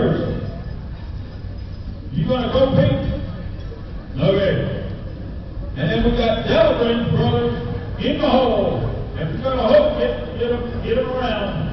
brothers. You gonna go pink? Okay. And then we got Delbrin brothers in the hole. If you're gonna hook it, get them around.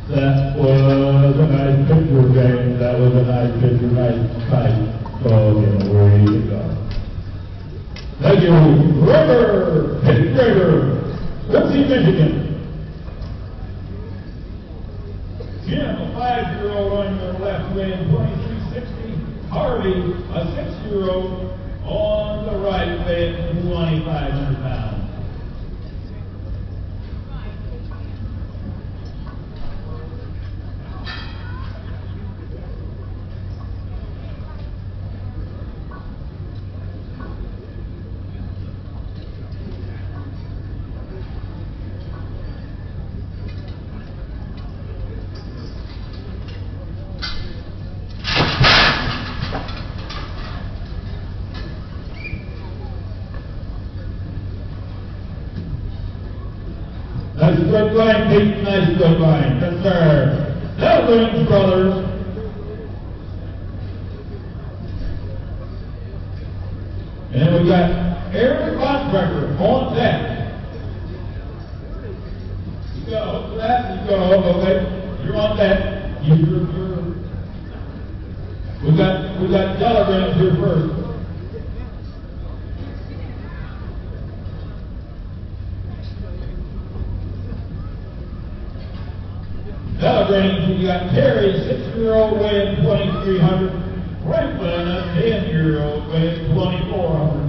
That was a nice picture, James. That was a nice picture, nice tight dog, and away you go. Thank you, River, Pit River, Quincy, Michigan. Jim, a 5-year-old on your left, weighing 2360. Harvey, a 6-year-old on the right, weighing 2,500 pounds. Nice good line, Pete. Nice good line. Yes, sir. Delbrin brothers. And then we got Eric Bontracker on that. You got to hook that. You got to hook, okay. You're on that. We got Delbrin here first. Delbrin, we got Terry, 6-year-old weighing 2,300. Franklin, a 10-year-old weighing 2,400.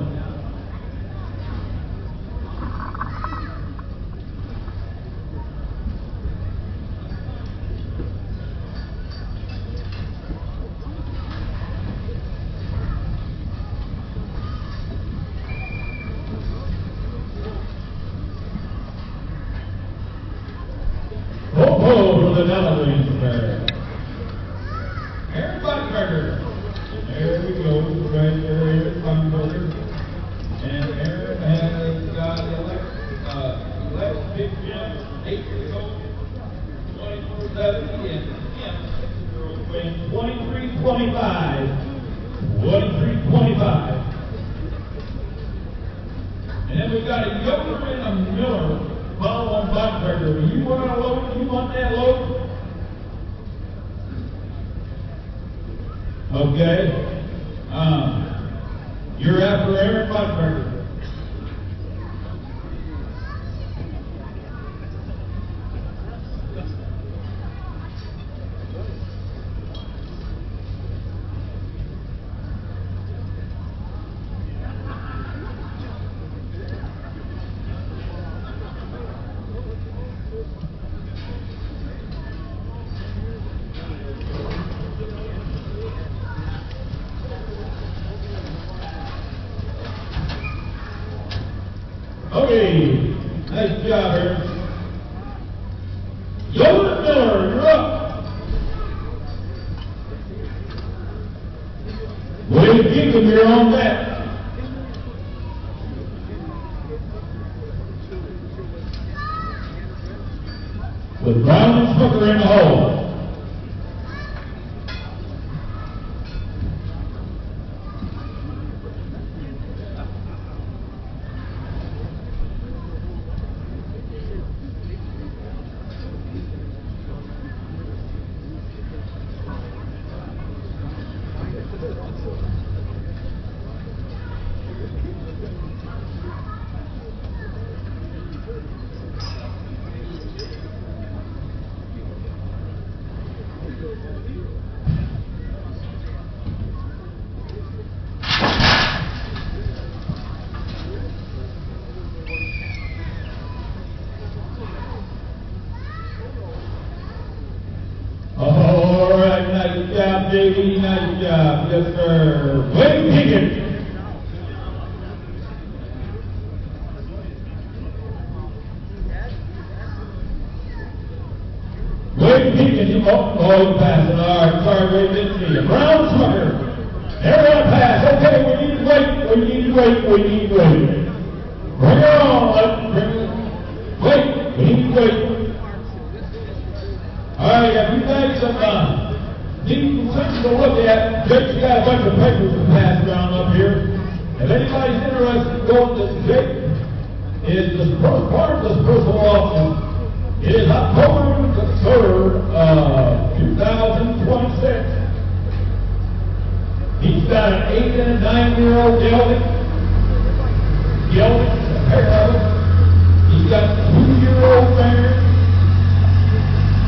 The Delbrin there. Aaron Buckberger. There we go. Right there, Aaron Buckberger. And Aaron has got Big Jim, 8 years old, 2470, and Tim, 6-year-old, weighing 2325. 2325. And then we got a Yoder and a Miller. Follow on Buckberger. You want to load? You want that load? Okay. You're after Aaron Buckberger. Okay, nice job, Aaron. Miller, you're up. William Keegan, you're on deck. With Brown and Snooker in the hole. All right, nice job, JD, nice job. Yes, sir. Wayne Keegan. Wayne Keegan, he's passing. All right, sorry, Wayne didn't see you. Brown Snooker. Everyone pass. Okay, we need to wait. We need to wait. We need to wait. Bring it on. Let's bring it. Wait. We need to wait. All right, if you guys some neat things to look at, Jake's got a bunch of papers to pass around up here. If anybody's interested in going to Jake, is the first part of this personal auction. It is October the 3rd, 2026. He's got an 8 and a 9-year-old gelding, a pair of them. He's got 2-year-old mares.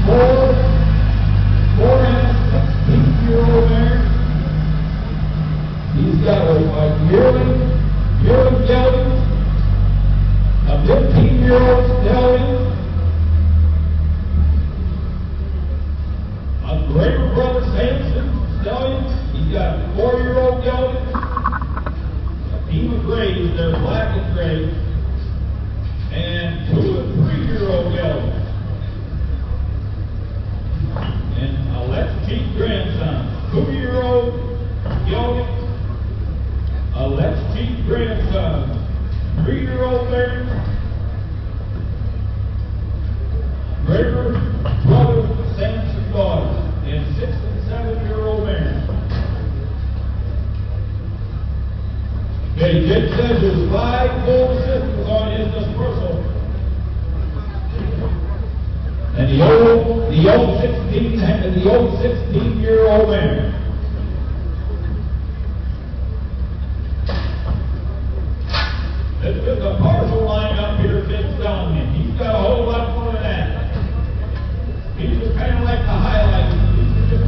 Four and a 16-year-old mare. He's got a yearling gelding, a 15-year-old gelding, a Greater Brother Samson stallion. He's got a 4-year-old gelding, a team of grays, they're black and gray, and 2 and 3-year-old geldings. And a Let's Cheat grandson, 2-year-old gelding, a Let's Cheat grandson, 3-year-old mare, Greater Brother Samson daughter, and 6 and 7-year-old mare. Okay, Jake says there's 5 full systems on his dispersal. And the old 16-year-old man. This is a partial lineup here, Jim's telling me. He's got a whole lot more than that. He's just kind of like the highlights. This is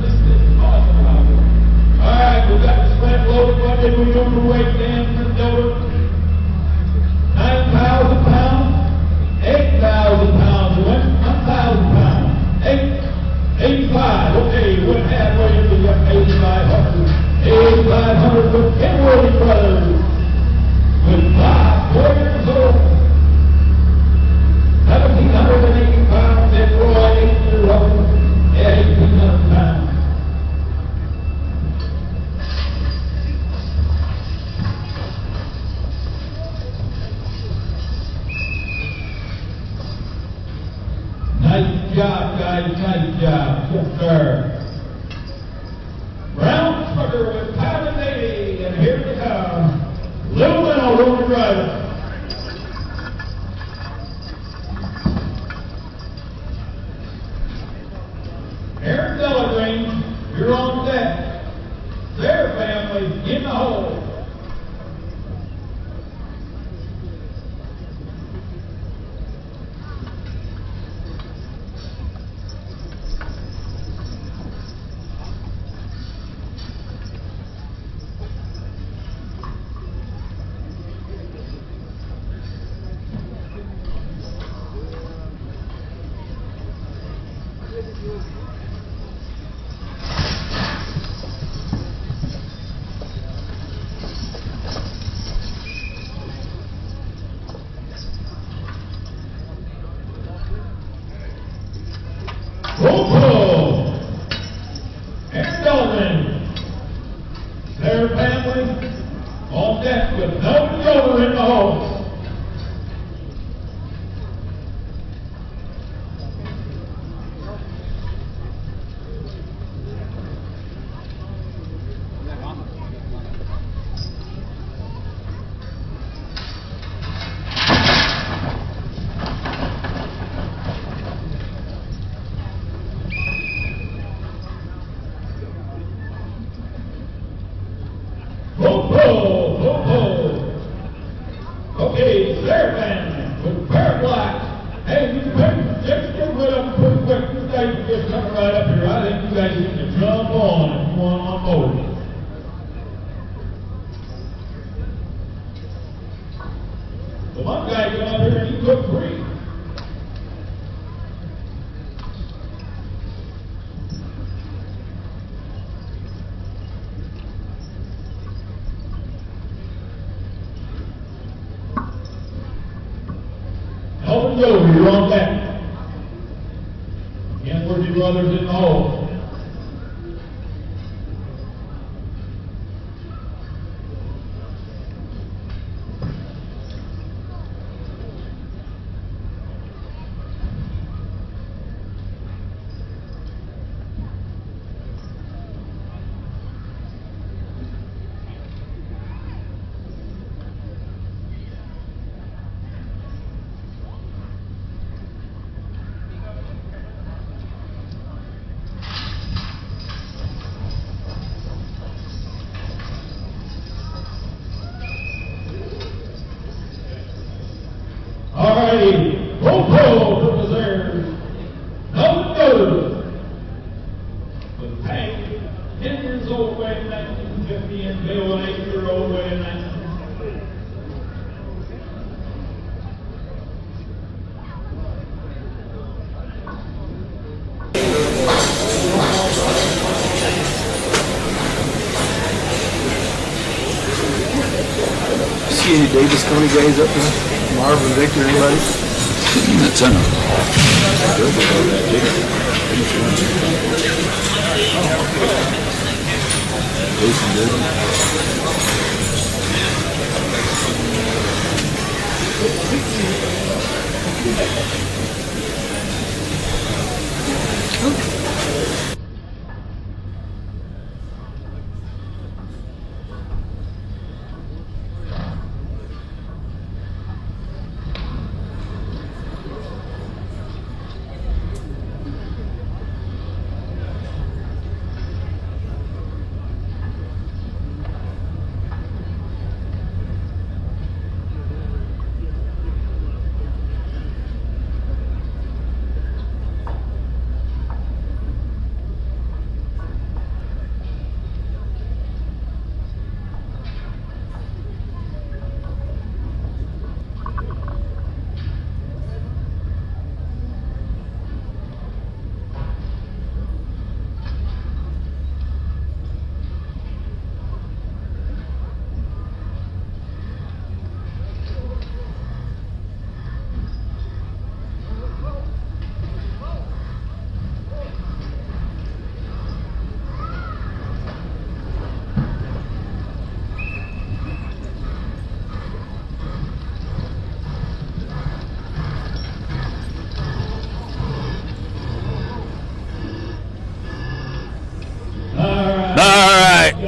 awesome about it. All right, we've got the sled loaded. What did we do for weight, Dan, for Dover? 9,000 pounds, 8,000 pounds, 1,000 pounds, 85. Okay, went halfway into the 8,500. 8,500 with Kenworthy Brothers with 4 years old. 1,780 pounds, and Roy 8 years old at 1,800 pounds. Nice job, guys, nice job. Yes, sir. Brown Snooker with Pilot Navy, and here they come. Little Menno, road driver. Aaron Delagreen, you're on deck. Their family in the hole. quick, you guys are just coming right up here. I think you guys need to jump on if you want on board. The one guy came up here and he took 3. Over and over, you're on deck. Again, where's your brothers in the hole? Alrighty, roll call for reserve. Number 2. With Hank, 10 years old, weighing 1950, and Bill, an 8-year-old, weighing 1950. See any Davis County guys up there? Marvin, Victor, anybody? That's enough. Jason did.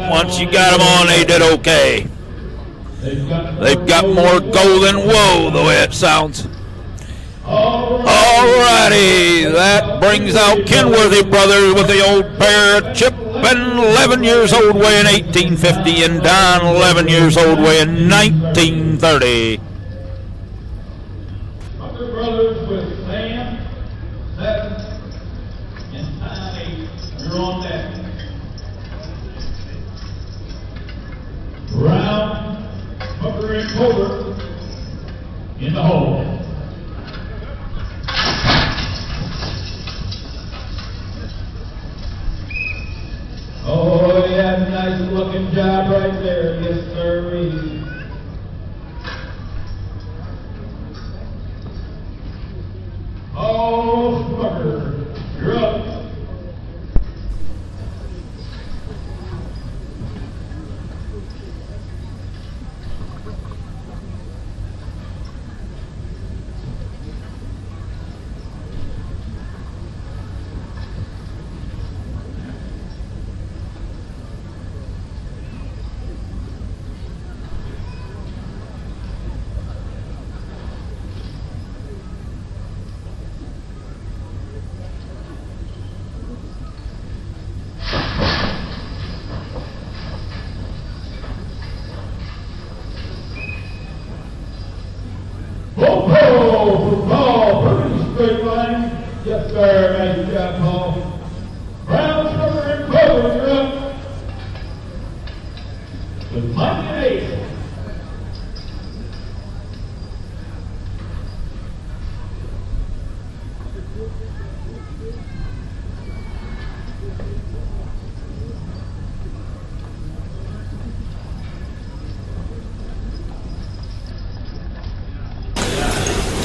Once you got them on, they did okay. They've got more go than whoa, the way it sounds. Alrighty, that brings out Kenworthy Brothers with the old pair. Chip, 11 years old, weighing 1850, and Don, 11 years old, weighing 1930. Other brothers with Sam, 7, and Tom 8. You're on that. Brown, Hooker, and Colbert in the hole. Oh, yeah, nice looking job right there. Yes, sir. Oh, Hooker, you're up. Straight line. Yes, sir. job, Paul. Brown, Sugar, and Clover, you're up. With Mike and Ace.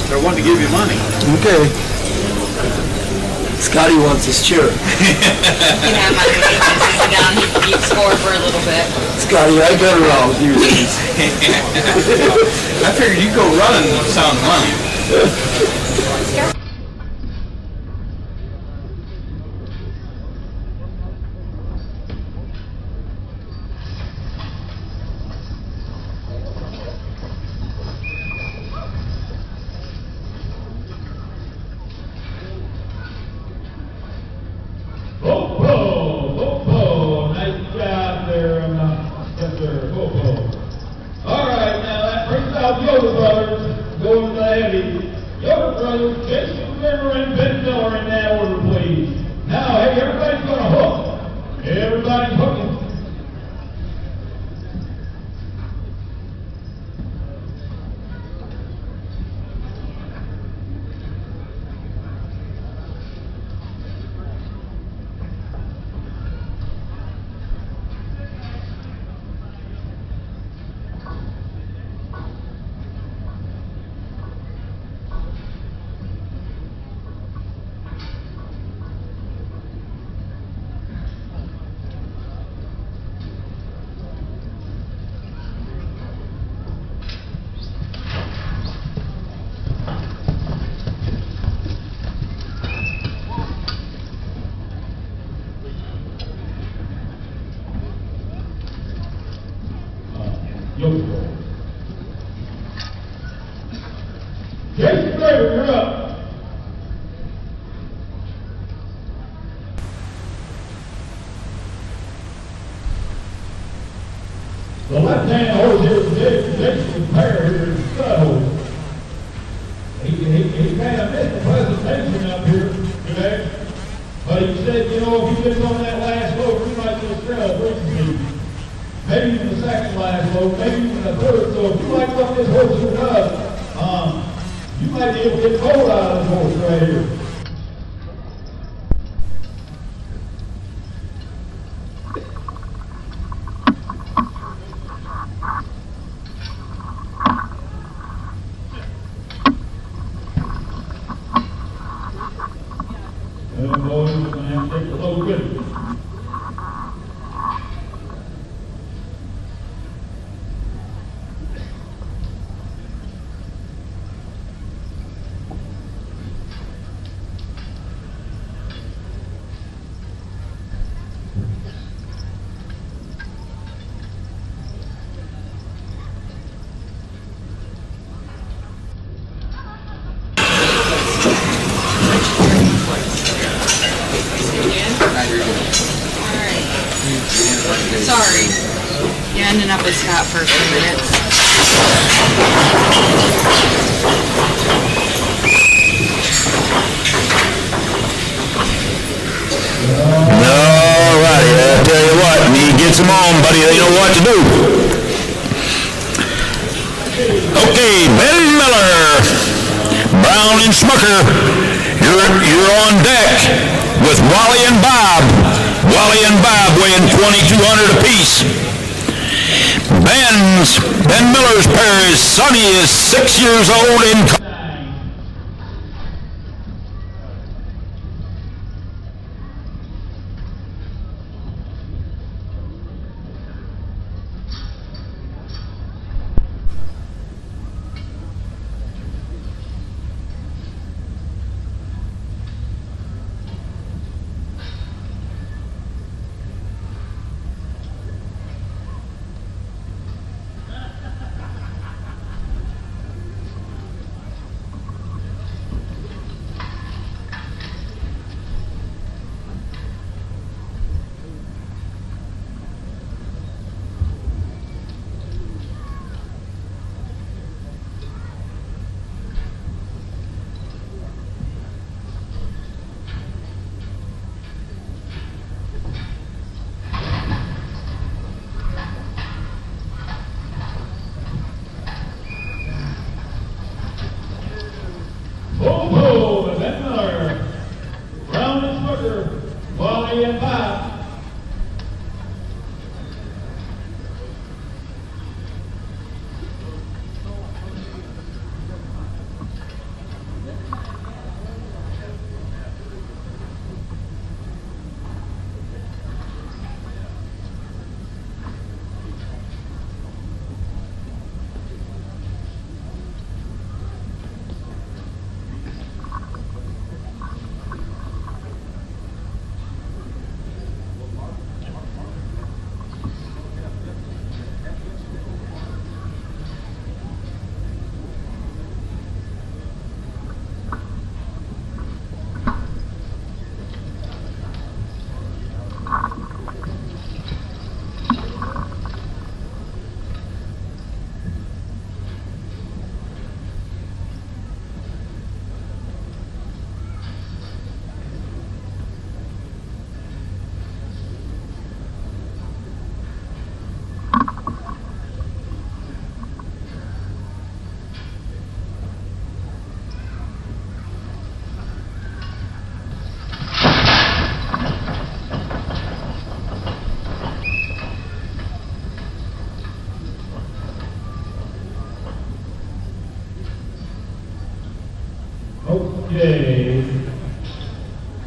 They're wanting to give you money. Okay. Scotty wants his chair. You can have my name. Sit down. He can keep score for a little bit. Scotty, I got around with you. I figured you'd go running and sound money. Bopo, nice job there, yes sir, Bopo. All right, now that brings out Yoder Brothers, going to the heavy. Yoder Brothers, Jason River and Ben Miller in that order, please. Now, hey, everybody's going to hook. Everybody's hooking. Yoder Brothers. Jason River, you're up. The left-hand horse here is Jason Perry, here is the stud horse. He kind of missed the presentation up here today, but he said, you know, if he gets on that last load, we might get a celebration. Maybe even the second last load, maybe even the third. So if you like what this horse here does, you might be able to get gold out of this horse right here. Boys, we're going to have to take a load with it. Sorry. You're ending up with Scott for a few minutes. All righty, I'll tell you what, when he gets them on, buddy, they know what to do. Okay, Ben Miller, Brown and Smucker, you're on deck with Wally and Bob. Wally and Bob weighing 2,200 apiece. Ben Miller's pair is Sonny is 6 years old in.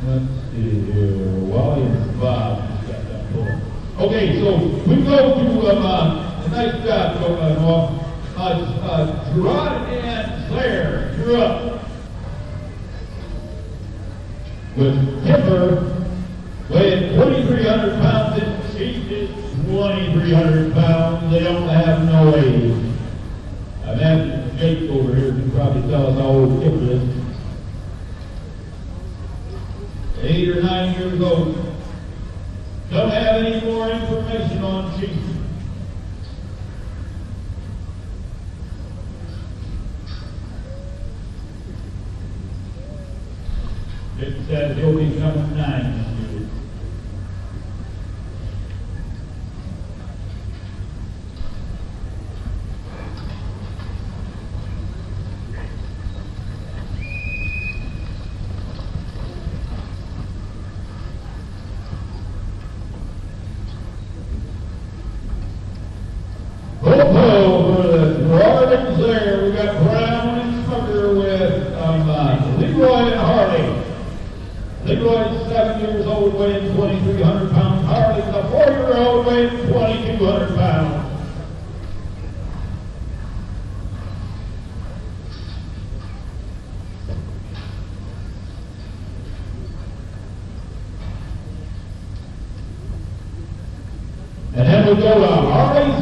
Let's see here. Wally and Bob just got that pulled. Okay, so we go to a nice job going on. Gerard and Claire, you're up. With Tipper weighing 2,300 pounds and Chief is 2,300 pounds. They don't have no age. I've had Jake over here can probably tell us how old Tipper is. 8 or 9 years old. Don't have any more information on Chief. It says he'll be coming 9 this year. For the Gardens there, we got Brown and Smucker with Leroy and Harley. Leroy's 7 years old, weighing 2,300 pounds. Harley's a 4-year-old, weighing 2,200 pounds. And then we go to Harley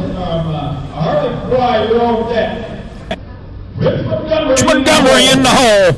Fry, you're on deck. Rich Montgomery in the hole.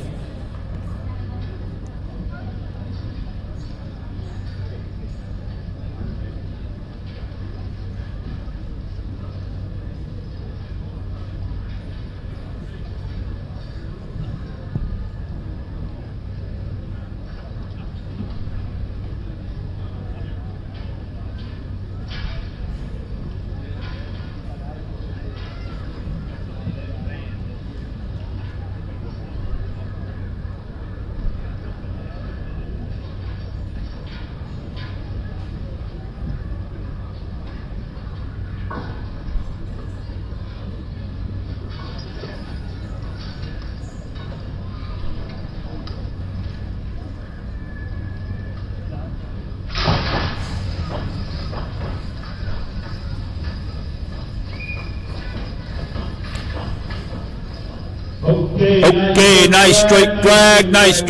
Okay, nice straight drag, nice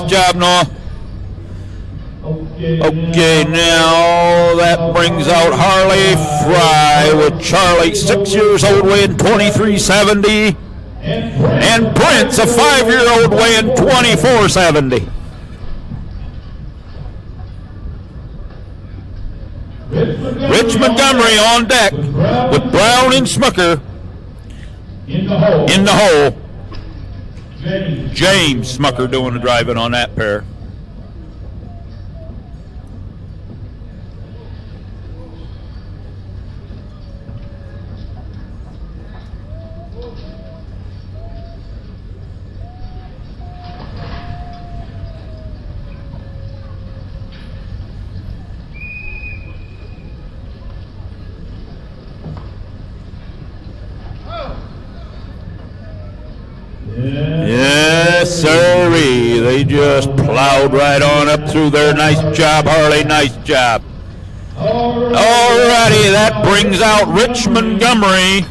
job, Noah. Okay, now that brings out Harley Fry with Charlie, 6 years old, weighing 2,370, and Prince, a 5-year-old, weighing 2,470. Rich Montgomery on deck with Brown and Smucker in the hole. James Smucker doing the driving on that pair. Yes, sirree. They just plowed right on up through there. Nice job, Harley. Nice job. Alrighty, that brings out Rich Montgomery.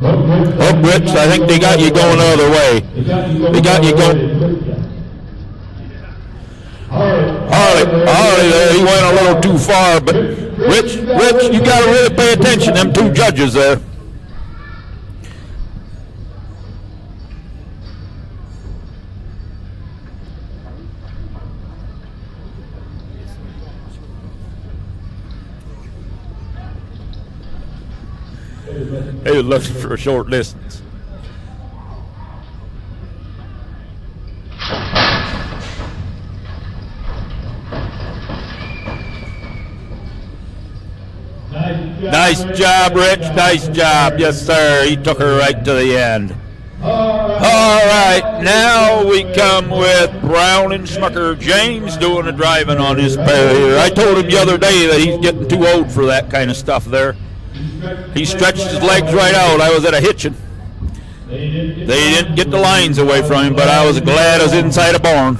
Oh, Rich, I think they got you going the other way. They got you going. Harley there, he went a little too far, but Rich, you got to really pay attention, them two judges there. He was looking for a short distance. Nice job, Rich. Nice job. Yes, sir. He took her right to the end. All All right, now we come with Brown and Smucker. James doing the driving on his pair here. I told him the other day that he's getting too old for that kind of stuff there. He stretched his legs right out. I was at a hitching. They didn't get the lines away from him, but I was glad I was inside a barn.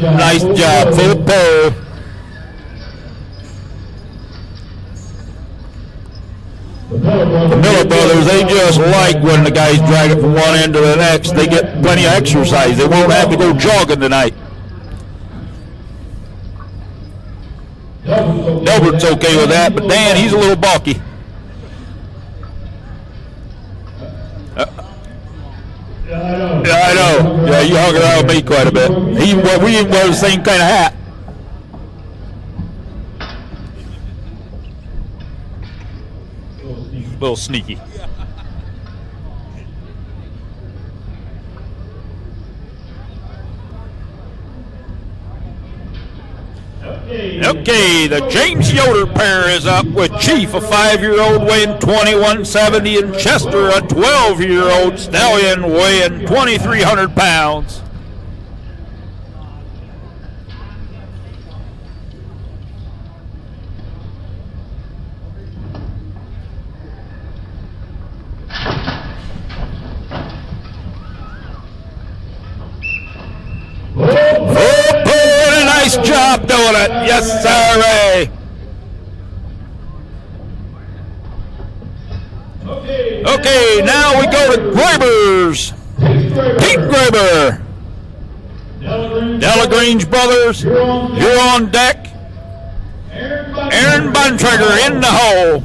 Nice job, full pull. The Miller brothers, they just like when the guys drag it from one end to the next. They get plenty of exercise. They won't have to go jogging tonight. Delbert's okay with that, but Dan, he's a little balky. Yeah, I know. Yeah, you hung around with me quite a bit. We even wear the same kind of hat. A little sneaky. Okay, the James Yoder pair is up with Chief, a 5-year-old weighing 2170, and Chester, a 12-year-old stallion weighing 2,300 pounds. Nice job doing it. Yes, sir. Okay, now we go to Graber's. Pete Graber. Delagrange brothers, you're on deck. Aaron Bontrager in the hole.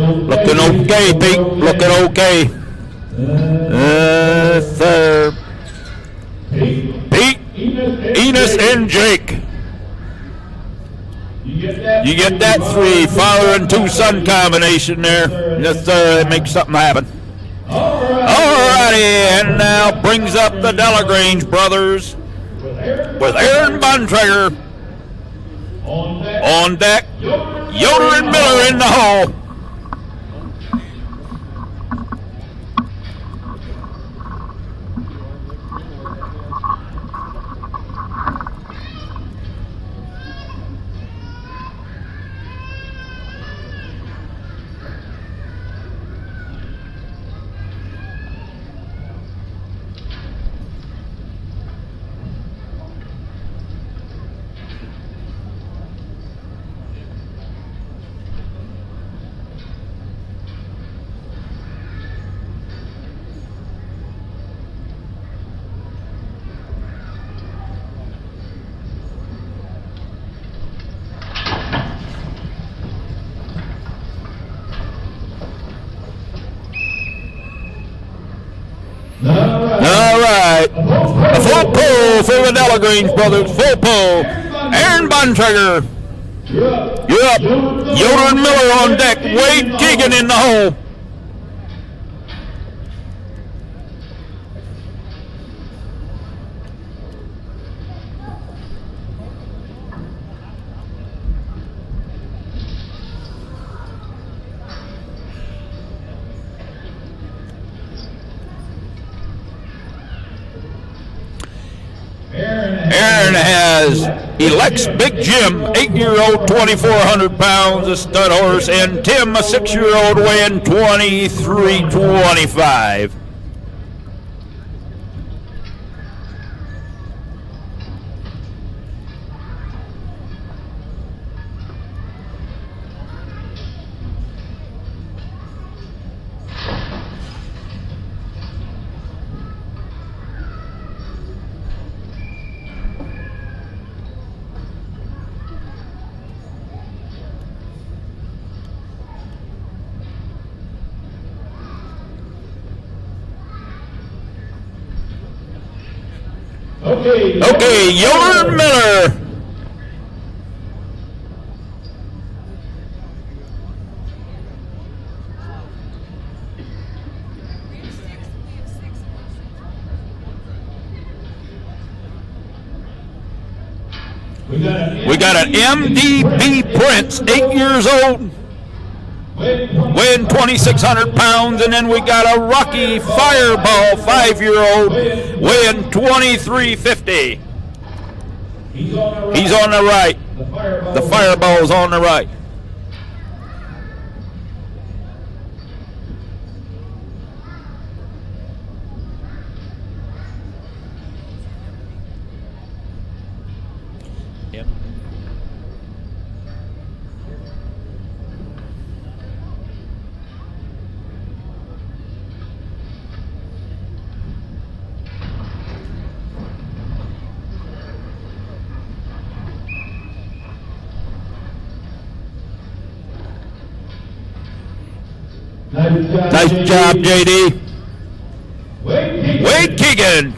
Looking okay, Pete. Looking okay. Third. Pete, Enos, and Jake. You get that 3 father and 2 son combination there. Yes, sir. It makes something happen. Alrighty, and now brings up the Delagrange brothers with Aaron Bontrager on deck. Yoder and Miller in the hole. All right. A full pull for the Delagrange brothers. Full pull. Aaron Bontrager. You're up. Yoder and Miller on deck. Wade Keegan in the hole. Aaron elects Big Jim, 8-year-old, 2,400 pounds, a stud horse, and Tim, a 6-year-old, weighing 23.25. Okay, Yoder and Miller. We got an MDB Prince, 8 years old, weighing 2,600 pounds, and then we got a Rocky Fireball, 5-year-old, weighing 23.50. He's on the right. The Fireball's on the right. Yep. Nice job, JD. Wade Keegan.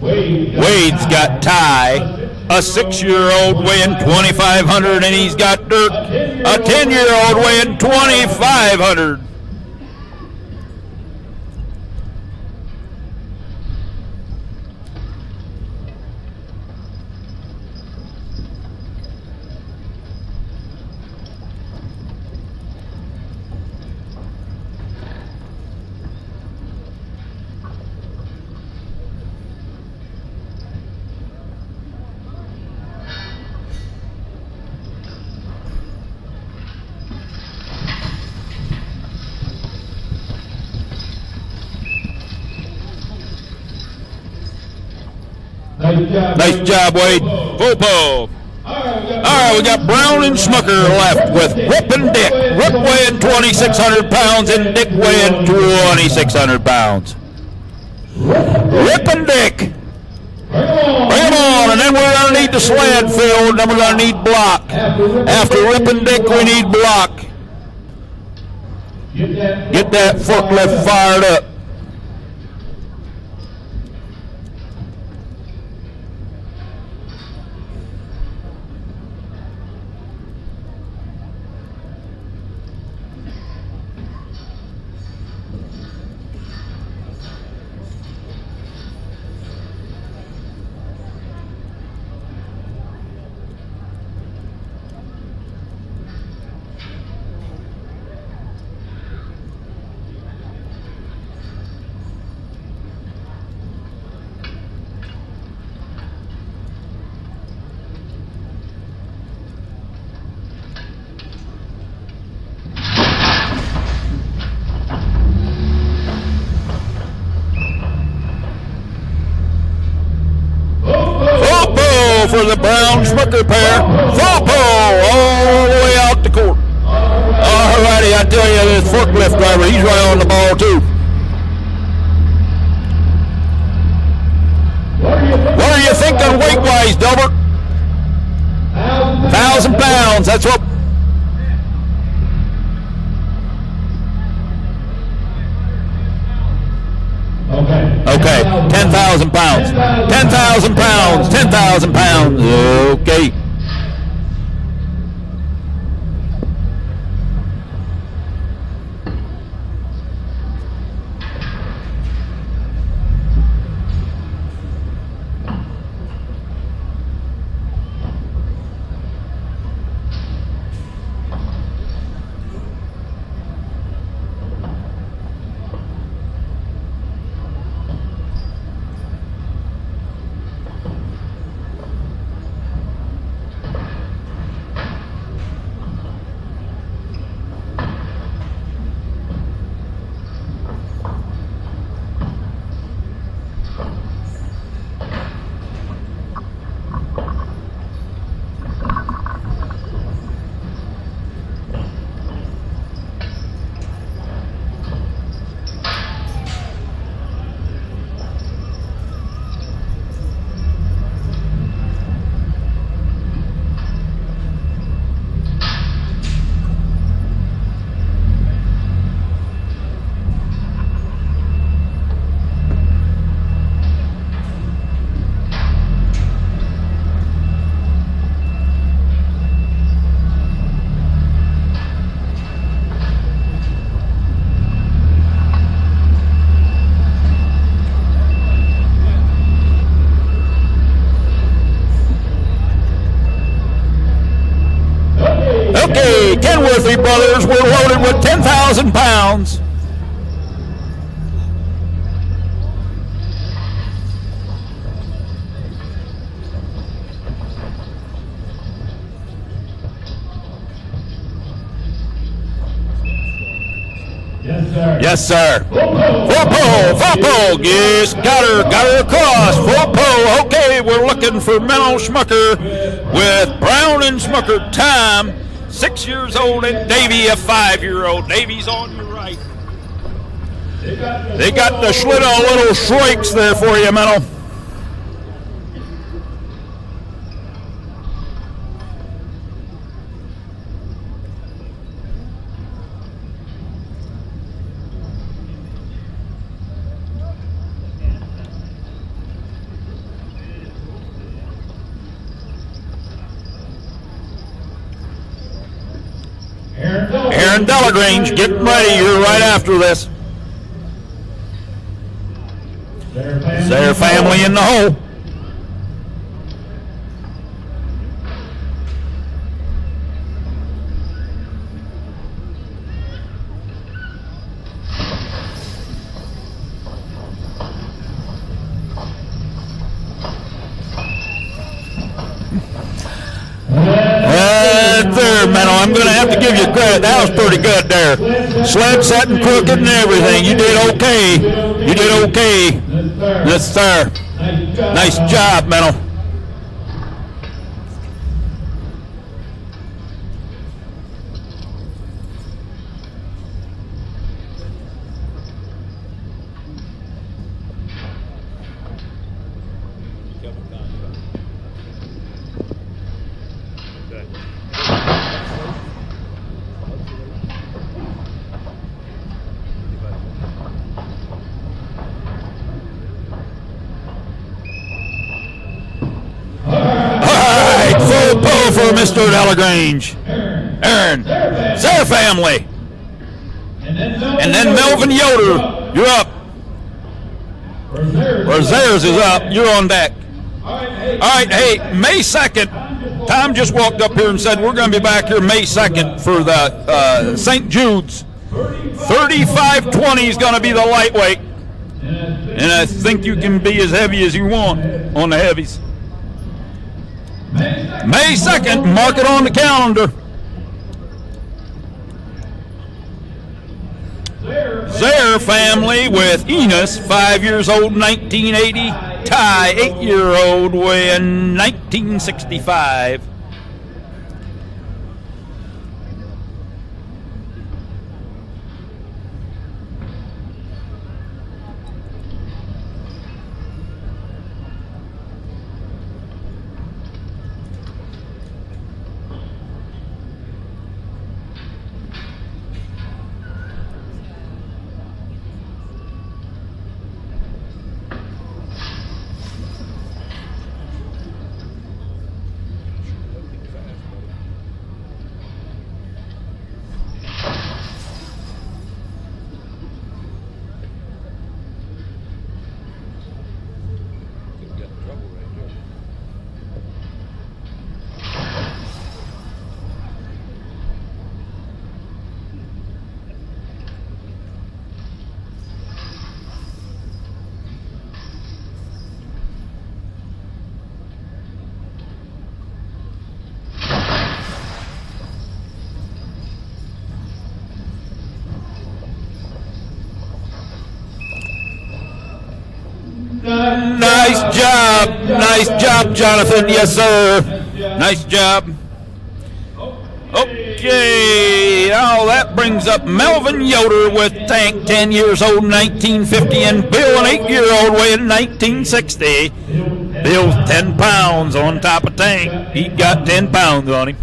Wade's got Ty, a 6-year-old weighing 2,500, and he's got Dirk, a 10-year-old weighing 2,500. Nice job, Wade. Full pull. All right, we got Brown and Smucker left with Rip and Dick. Rip weighing 2,600 pounds and Dick weighing 2,600 pounds. Rip and Dick. Bring them on, and then we're going to need the sled filled, and then we're going to need block. After Rip and Dick, we need block. Get that forklift fired up. For the Brown Smucker pair, full pull all the way out the court. All righty, I tell you, this forklift driver, he's right on the ball too. What are you thinking weight-wise, Delbert? 1,000 pounds. That's what. Okay, 10,000 pounds. 10,000 pounds. 10,000 pounds. Okay. Okay, Kenworthy brothers were loaded with 10,000 pounds. Yes, sir. Full pull. Yes, got her across. Full pull. Okay, we're looking for Menno Schmucker with Brown and Schmucker time. 6 years old and Davy a 5-year-old. Davy's on your right. They got the Schlitter little shrieks there for you, Menno. Aaron Delagrange, get ready. You're right after this. Their family in the hole. There, Menno, I'm going to have to give you credit. That was pretty good there. Sled setting crooked and everything. You did okay. You did okay. Yes, sir. Nice job, Menno. For Mr. Delagrange. Aaron. Their family. And then Melvin Yoder. You're up. Theirs is up. You're on deck. All right, hey, May 2nd. Tom just walked up here and said we're going to be back here May 2nd for the St. Jude's. 3520 is going to be the lightweight. And I think you can be as heavy as you want on the heavies. May 2nd, mark it on the calendar. Their family with Enos, 5 years old, 1980. Ty, 8-year-old, weighing 1965. Nice job. Nice job, Jonathan. Yes, sir. Nice job. Okay, now that brings up Melvin Yoder with Tank, 10 years old, 1950, and Bill, an 8-year-old, weighing 1960. Bill's 10 pounds on top of Tank. He got 10 pounds on him.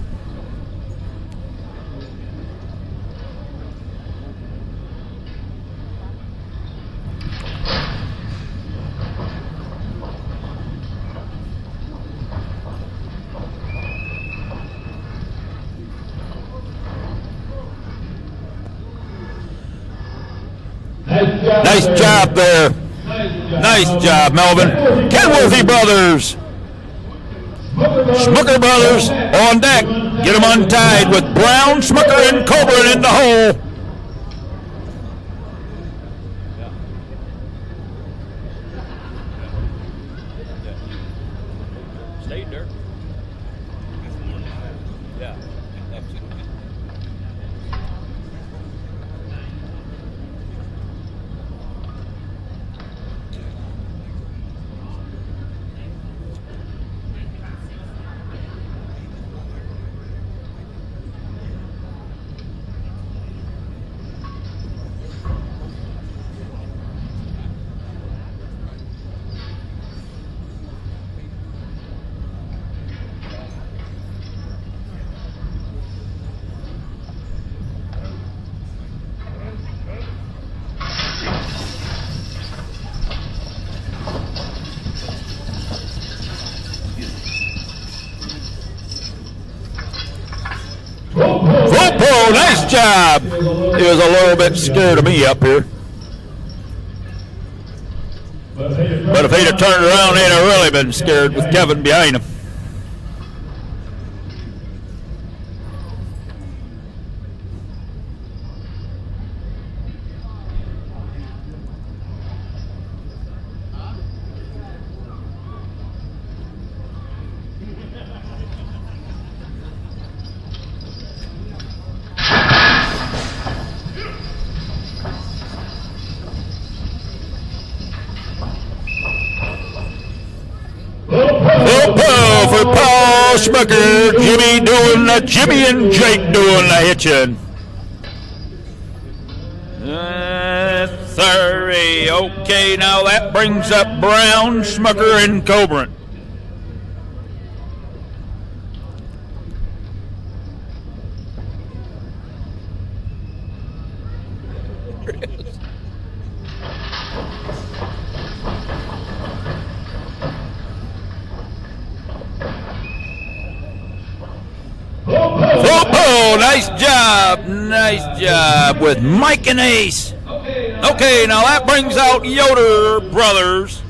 Nice job there. Nice job, Melvin. Kenworthy Brothers. Schmucker Brothers on deck. Get them untied with Brown, Schmucker, and Coburn in the hole. Stay there. Yeah. Whoa, nice job. He was a little bit scared of me up here. But if he'd have turned around, he'd have really been scared with Kevin behind him. For Paul Schmucker, Jimmy and Jake doing the hitching. 30. Okay, now that brings up Brown, Schmucker, and Coburn. Oh, nice job with Mike and Ace. Okay, now that brings out Yoder Brothers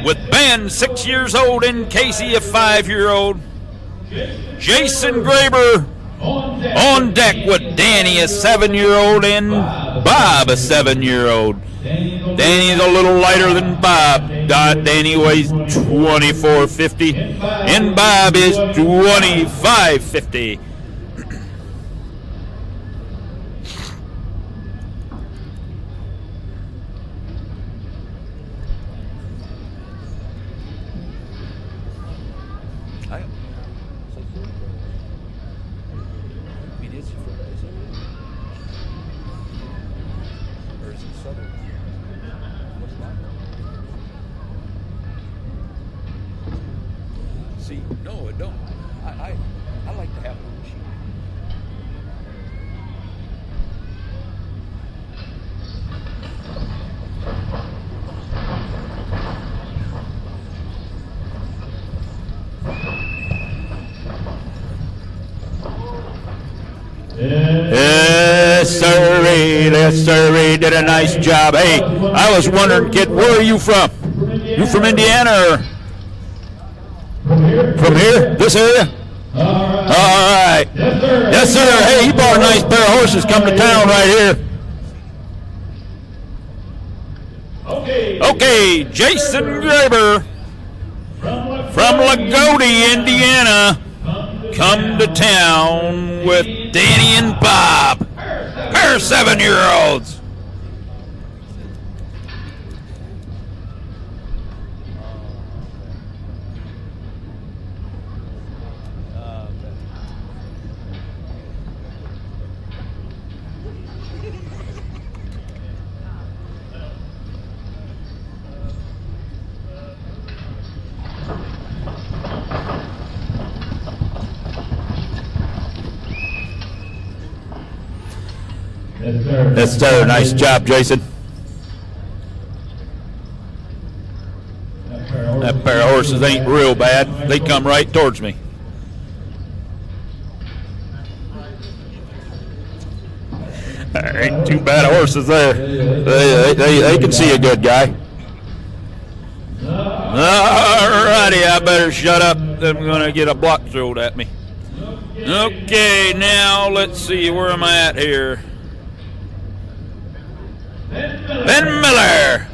with Ben, 6 years old, and Casey, a 5-year-old. Jason Graber on deck with Danny, a 7-year-old, and Bob, a 7-year-old. Danny's a little lighter than Bob. Danny weighs 2450, and Bob is 2550. See, no, it don't. I like to have a machine. Yes, sir, did a nice job. Hey, I was wondering, kid, where are you from? You from Indiana or? From here? This area? All right. Yes, sir. Hey, you bought a nice pair of horses. Come to town right here. Okay, Jason Graber from Lagodi, Indiana, come to town with Danny and Bob, pair of 7-year-olds. sir. Yes, sir. Nice job, Jason. That pair of horses ain't real bad. They come right towards me. There ain't too bad of horses there. They can see a good guy. Alrighty, I better shut up. I'm going to get a block thrown at me. Okay, now let's see. Where am I at here? Ben Miller.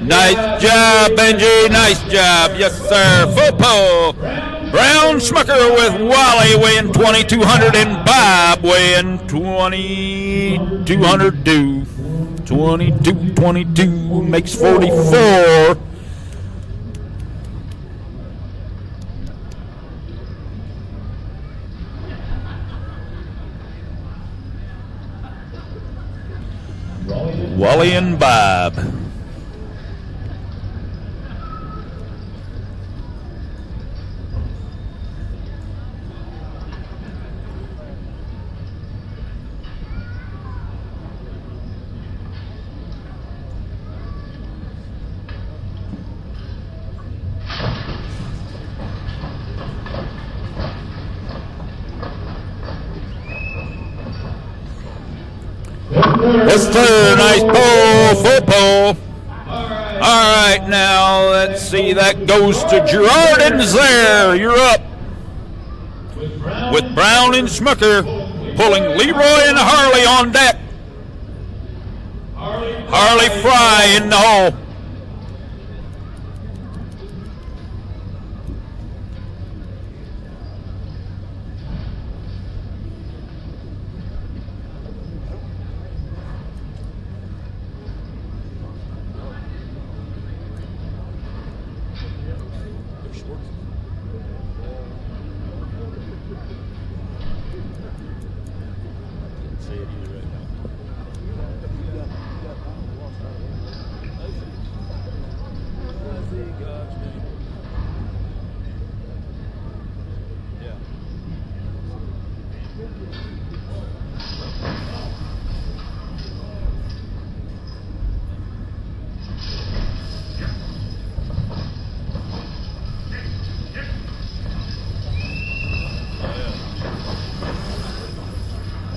Nice job, Benji. Nice job. Yes, sir. Full pull. Brown Smucker with Wally weighing 2,200 and Bob weighing 2,200 due. 22 makes 44. Wally and Bob. Yes, sir. Nice pull. Full pull. All right, now let's see. That goes to Gerard and Zaire. You're up. With Brown and Smucker pulling Leroy and Harley on deck. Harley Fry in the hole.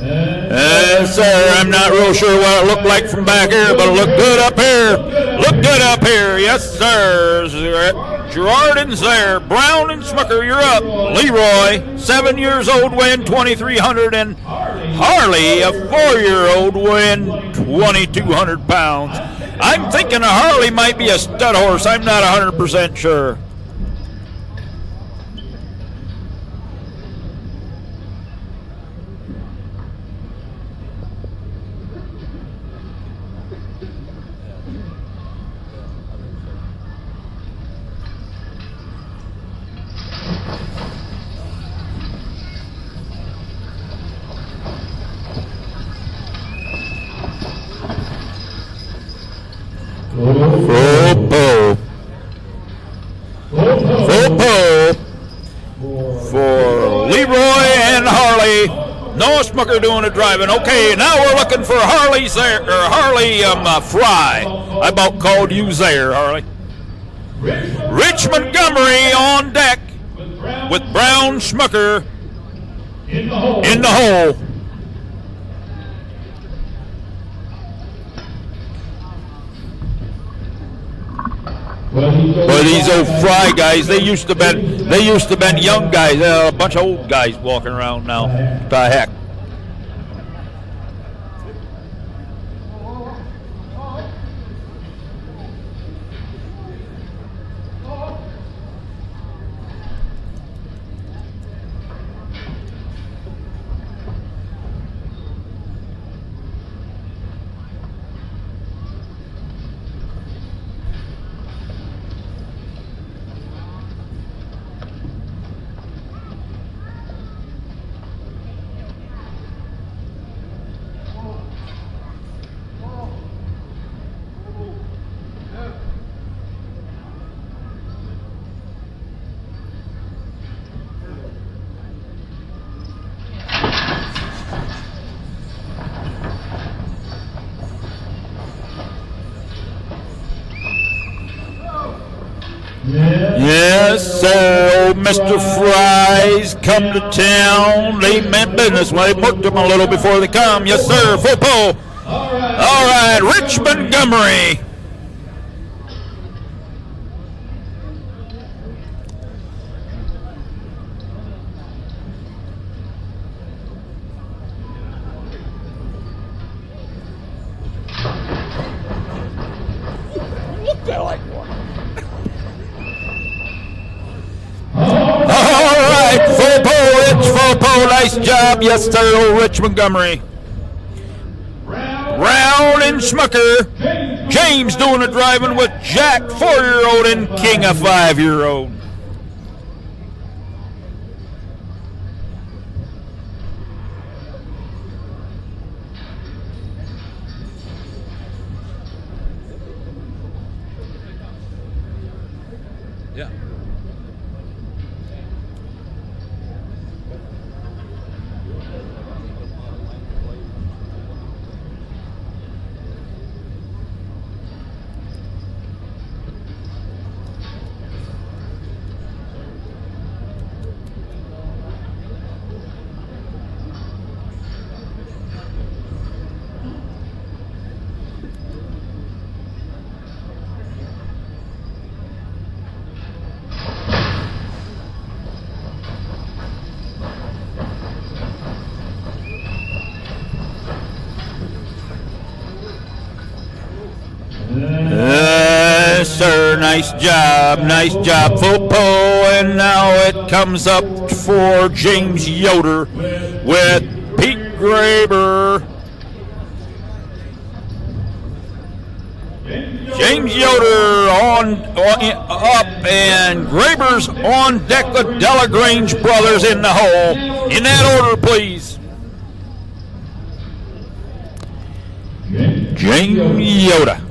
Yes, sir. I'm not real sure what it looked like from back here, but it looked good up here. Look good up here. Yes, sir. Gerard and Zaire. Brown and Smucker, you're up. Leroy, 7 years old, weighing 2,300, and Harley, a 4-year-old, weighing 2,200 pounds. I'm thinking a Harley might be a stud horse. I'm not 100% sure. Full pull for Leroy and Harley. No Smucker doing the driving. Okay, now we're looking for Harley Fry. I about called you Zaire, Harley. Rich Montgomery on deck with Brown Smucker in the hole. But these old Fry guys, they used to been young guys. A bunch of old guys walking around now. The heck. Mr. Fry's come to town. They meant business. Well, they booked them a little before they come. Yes, sir. Full pull. All right, Rich Montgomery. All right, full pull, Rich, full pull. Nice job. Yes, sir, old Rich Montgomery. Round and Schmucker. James doing the driving with Jack, 4-year-old, and King, a 5-year-old. Yeah. Yes, sir. Nice job. Full pull, and now it comes up for James Yoder with Pete Graber. James Yoder up, and Graber's on deck. The Delagrange brothers in the hole. In that order, please. James Yoder.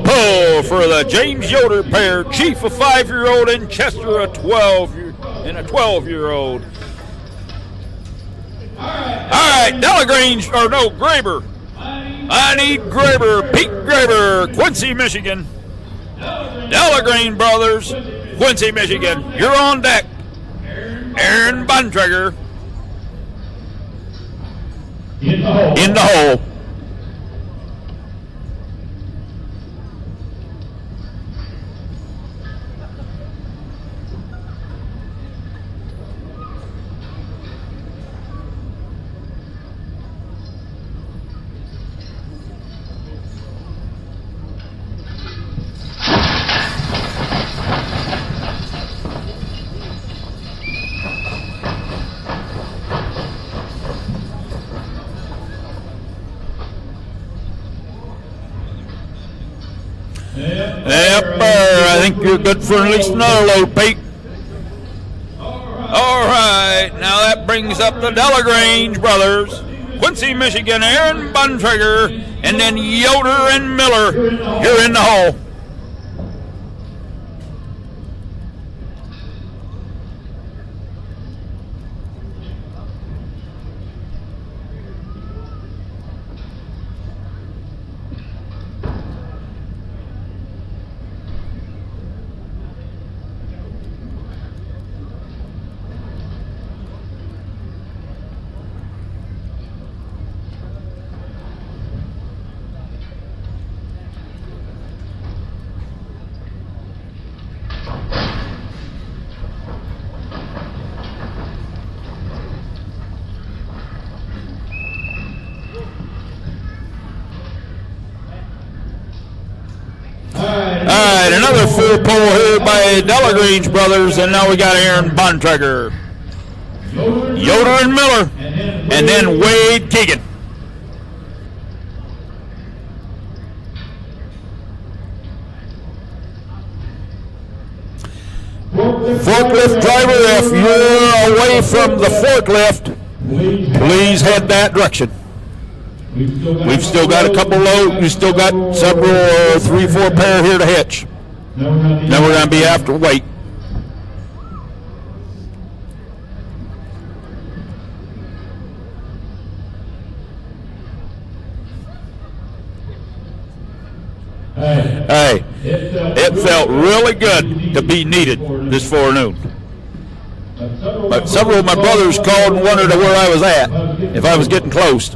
Pull for the James Yoder pair, Chief a 5-year-old and Chester a 12-year-old. All right, Delagrange, or no, Graber. I need Graber, Pete Graber, Quincy, Michigan. Delagrange brothers, Quincy, Michigan. You're on deck. Aaron Bontrager in the hole. Yep, I think you're good for at least another load, Pete. All right, now that brings up the Delagrange brothers, Quincy, Michigan, Aaron Bontrager, and then Yoder and Miller. You're in the hole. another full pull here by Delagrange brothers, and now we got Aaron Bontrager, Yoder and Miller, and then Wade Keegan. Forklift driver, if you're away from the forklift, please head that direction. We've still got a couple loads. We've still got several, 3-4 pair here to hitch. Then we're going to be after weight. Hey, it felt really good to be needed this forenoon. But several of my brothers called and wondered where I was at, if I was getting close.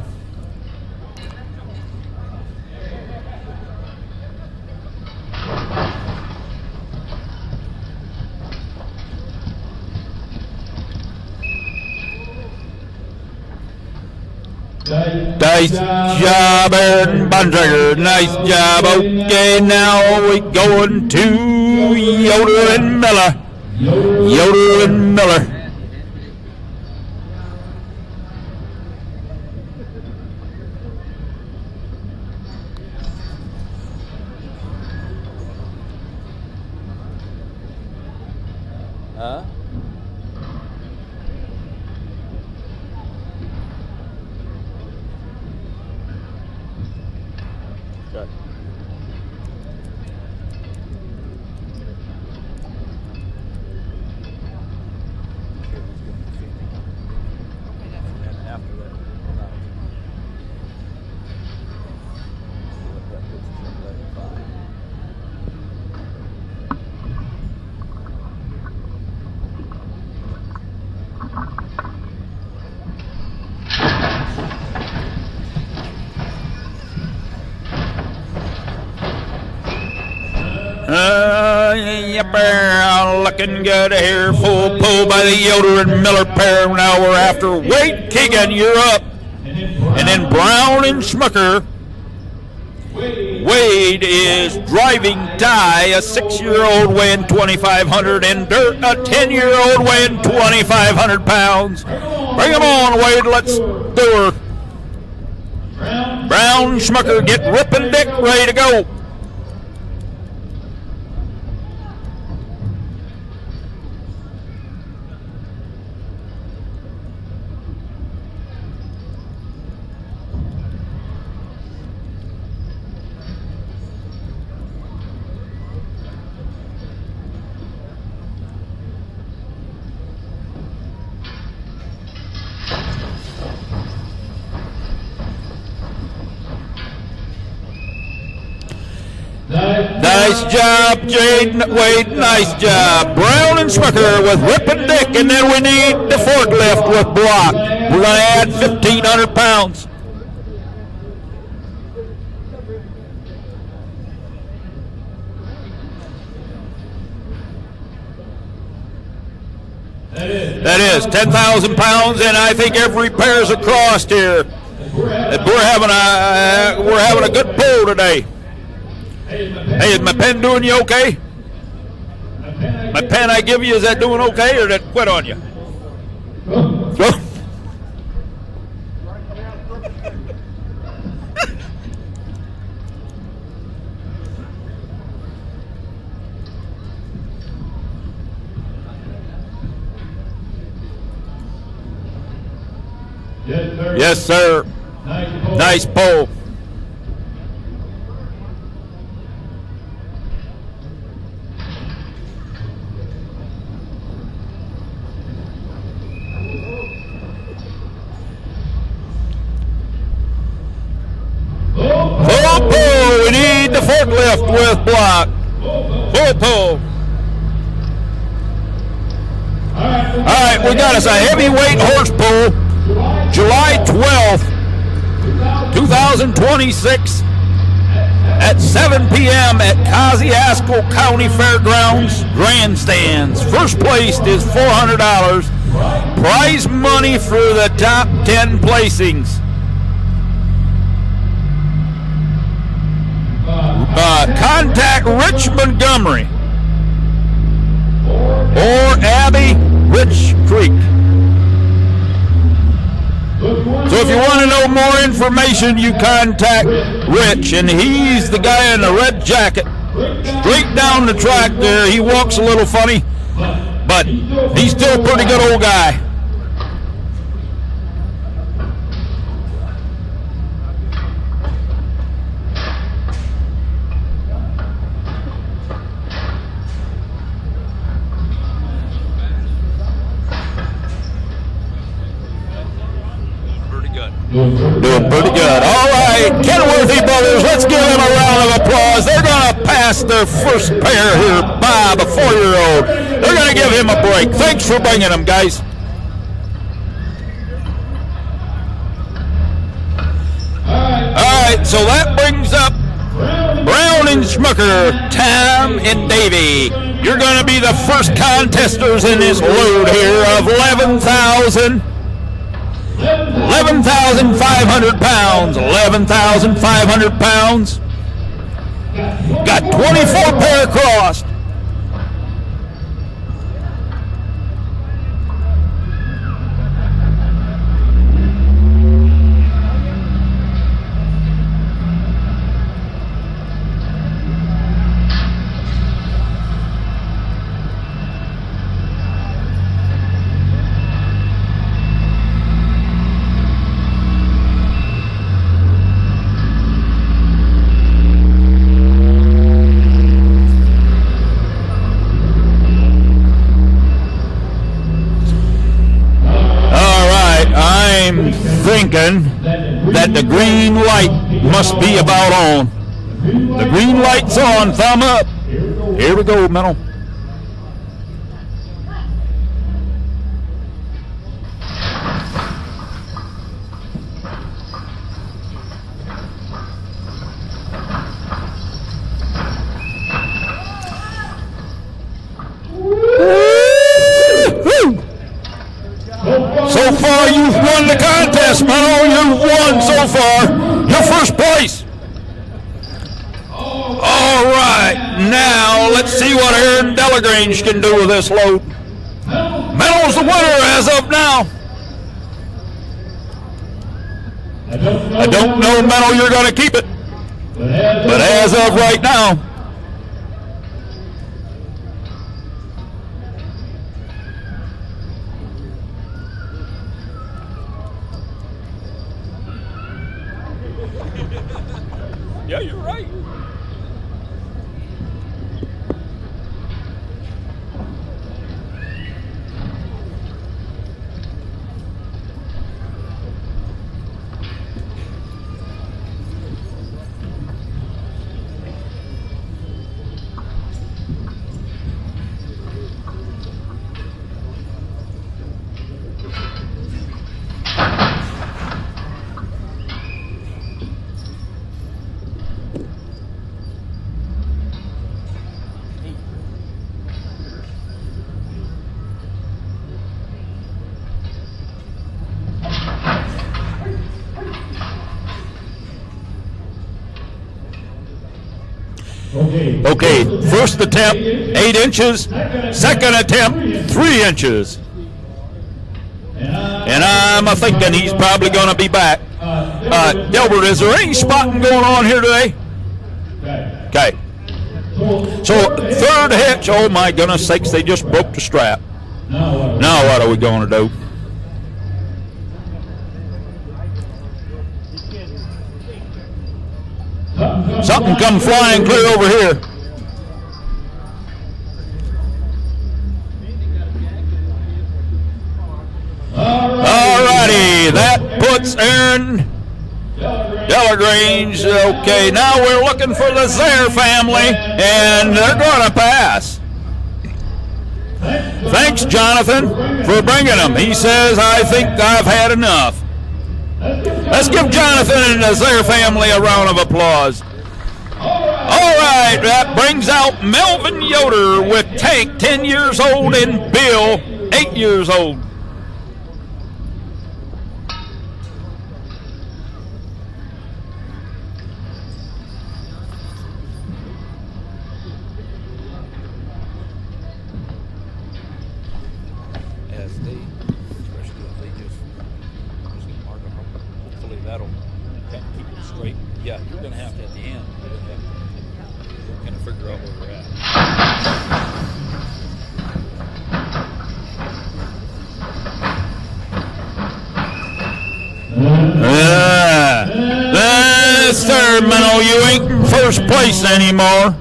Nice job, Aaron Bontrager. Nice job. Okay, now we going to Yoder and Miller. Yoder and Miller. Looking good here. Full pull by the Yoder and Miller pair. Now we're after Wade Keegan. You're up. And then Brown and Schmucker. Wade is driving Ty, a 6-year-old weighing 2,500, and Dirt, a 10-year-old weighing 2,500 pounds. Bring them on, Wade. Let's do her. Brown, Schmucker, get Rip and Dick ready to go. Nice job, Wade. Nice job. Brown and Schmucker with Rip and Dick, and then we need the forklift with Block. We're going to add 1,500 pounds. That is 10,000 pounds, and I think every pair's across here. We're having a good pull today. Hey, is my pen doing you okay? My pen I give you, is that doing okay, or did it quit on you? Yes, sir. Nice pull. Full pull. We need the forklift with Block. Full pull. All right, we got us a heavyweight horse pull, July 12th, 2026, at 7 p.m. at Kosciuszko County Fairgrounds Grandstands. First place is $400. Prize money for the top 10 placings. contact Rich Montgomery or Abby Rich Creek. So if you want to know more information, you contact Rich, and he's the guy in the red jacket. Straight down the track there. He walks a little funny, but he's still a pretty good old guy. Doing pretty good. All right, Kenworthy brothers, let's give them a round of applause. They're going to pass their first pair here, Bob, a 4-year-old. They're going to give him a break. Thanks for bringing them, guys. All right, so that brings up Brown and Schmucker, Tom and Davey. You're going to be the first contesters in this load here of 11,500 pounds. 11,500 pounds. Got 24 pair crossed. Thinking that the green light must be about on. The green light's on. Thumb up. Here we go, Mental. So far, you've won the contest, Menno. You've won so far. Your first place. All right, now let's see what Aaron Delagrange can do with this load. Menno's the winner as of now. I don't know, Menno, you're going to keep it. But as of right now, yeah, you're right. Okay, first attempt, 8 inches. Second attempt, 3 inches. And I'm thinking he's probably going to be back. Delbert, is there any spotting going on here today? Okay. So, third hitch, oh my goodness sakes, they just broke the strap. Now what are we going to do? Something come flying clear over here. Alrighty, that puts Aaron Delagrange. Okay, now we're looking for the Zaire family, and they're going to pass. Thanks, Jonathan, for bringing them. He says, I think I've had enough. Let's give Jonathan and the Zaire family a round of applause. All right, that brings out Melvin Yoder with Tank, 10 years old, and Bill, 8 years old. Yeah, you're going to have to at the end. You're going to figure out where we're at. Sir, Minnow, you ain't in first place anymore.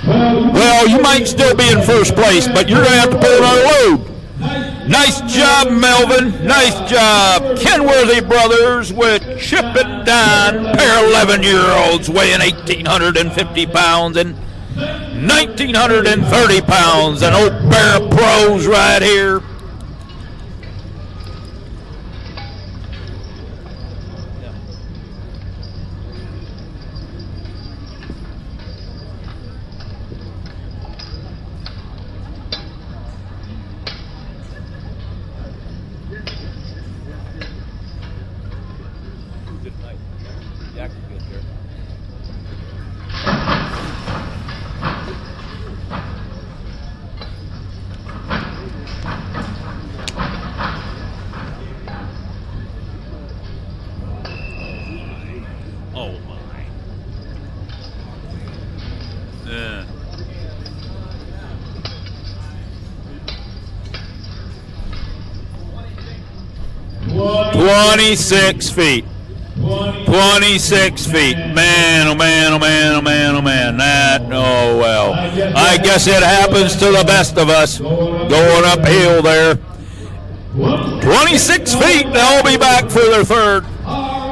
Well, you might still be in first place, but you're going to have to pull another load. Nice job, Melvin. Nice job. Kenworthy Brothers with Chip and Don, pair of 11-year-olds weighing 1,850 pounds and 1,930 pounds. An old pair of pros right here. Oh my. Yeah. "26 feet. 26 feet. Man, oh man, oh man, oh man, oh man. That, oh well. I guess it happens to the best of us. Going uphill there. 26 feet. They'll be back for their third.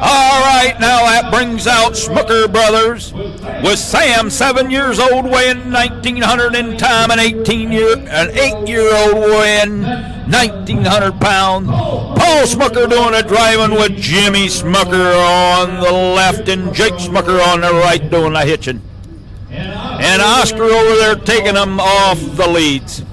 All right, now that brings out Schmucker Brothers with Sam, 7 years old, weighing 1,900 in time, an 8-year-old weighing 1,900 pounds. Paul Schmucker doing the driving with Jimmy Schmucker on the left and Jake Schmucker on the right doing the hitching. And Oscar over there taking them off the leads.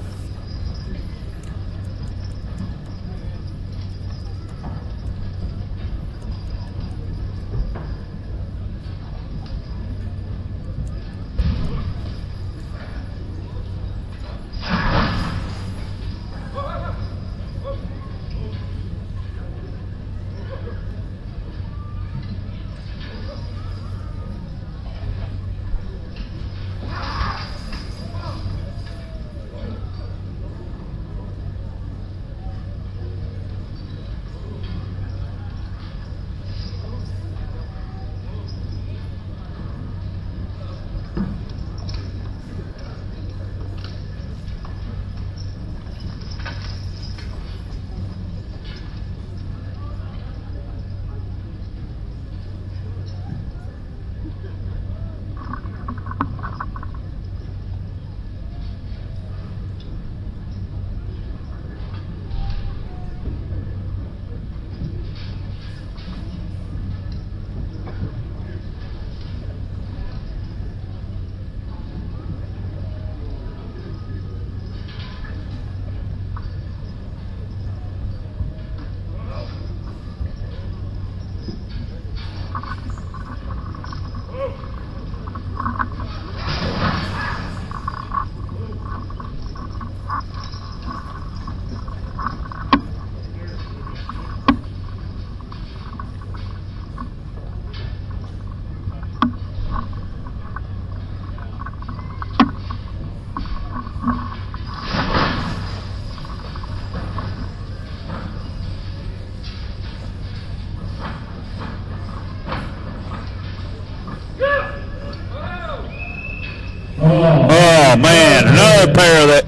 Oh man, another pair that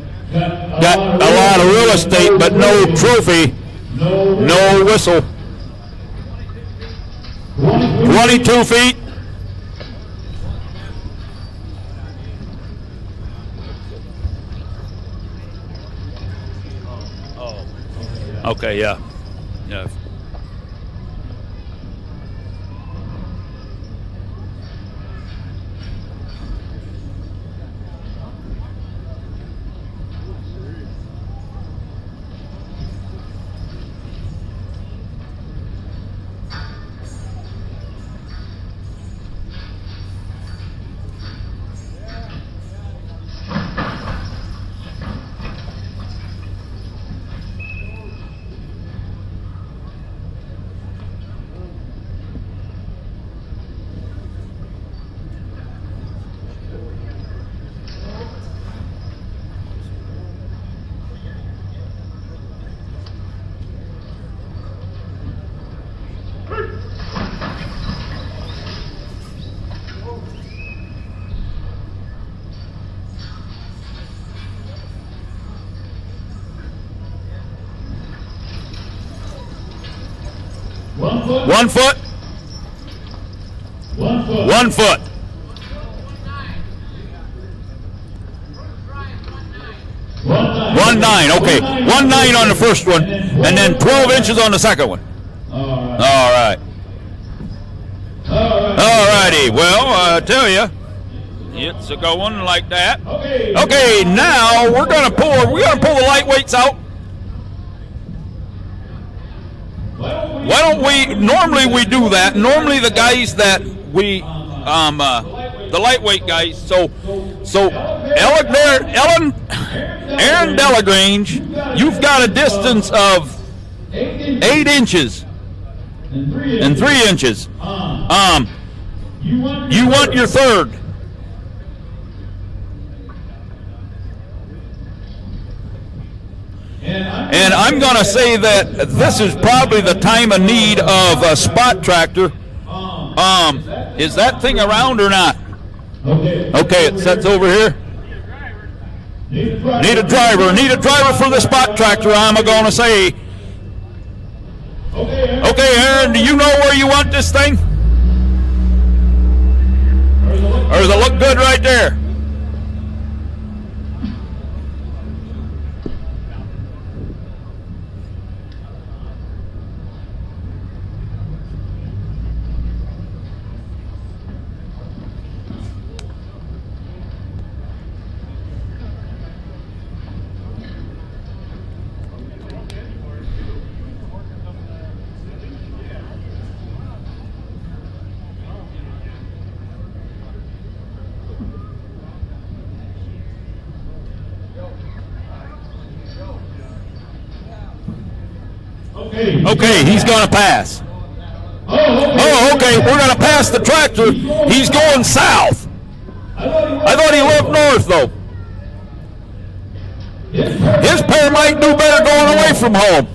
got a lot of real estate but no trophy, no whistle. 22 feet. Okay, yeah. Yeah. 1 foot. 1 foot. 1.9. Okay. 1.9 on the first one, and then 12 inches on the second one. All right. All righty. Well, I tell you, it's a going like that. Okay. Now we're gonna pull the lightweights out. Why don't we? Normally we do that. Normally the guys that we, the lightweight guys. So Aaron Delagrange, you've got a distance of 8 inches and 3 inches. You want your third. And I'm going to say that this is probably the time of need of a spot tractor. Is that thing around or not? Okay, it sets over here. Need a driver for the spot tractor, I'm going to say. Okay, Aaron, do you know where you want this thing? Or does it look good right there? Okay, he's going to pass. Oh, okay, we're going to pass the tractor. He's going south. I thought he lived north, though. His pair might do better going away from home.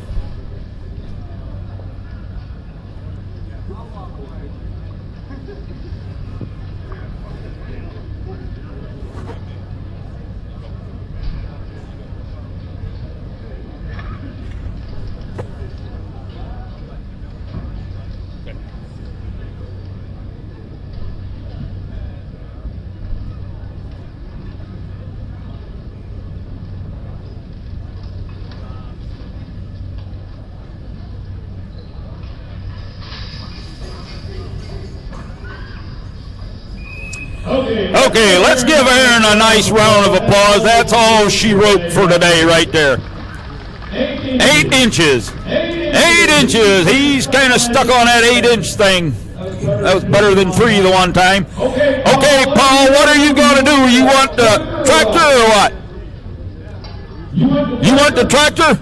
Okay, let's give Aaron a nice round of applause. That's all she wrote for today right there. 8 inches. 8 inches. He's kind of stuck on that 8-inch thing. That was better than 3 the one time. Okay, Paul, what are you going to do? You want the tractor or what? You want the tractor?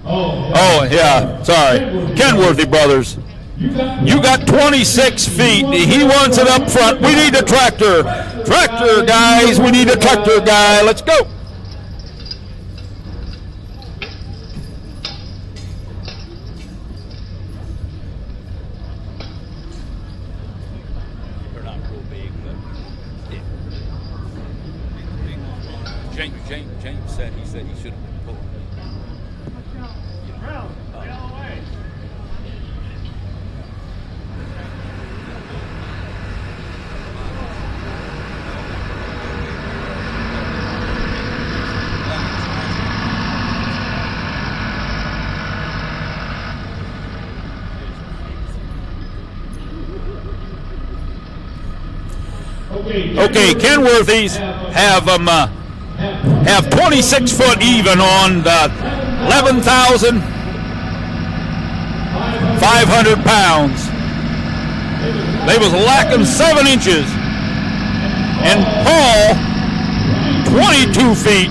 Oh, yeah, sorry. Kenworthy Brothers. You got 26 feet. He wants it up front. We need a tractor. Tractor, guys. We need a tractor guy. Let's go. They're not real big, but James said he should have been pulling. Okay, Kenworthies have 26 foot even on the 11,500 pounds. They was lacking 7 inches, and Paul 22 feet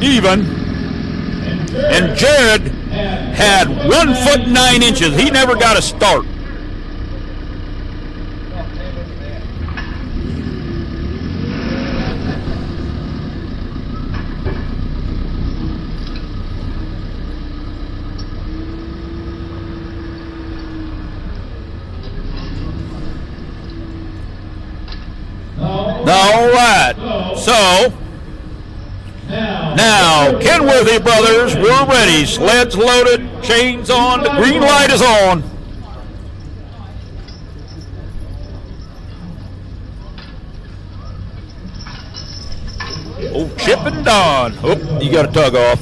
even, and Jared had 1 foot 9 inches. He never got a start. All right, so Now, Kenworthy brothers, we're ready. Sleds loaded, chains on, the green light is on. Oh, Chip and Don. Oh, you got a tug off.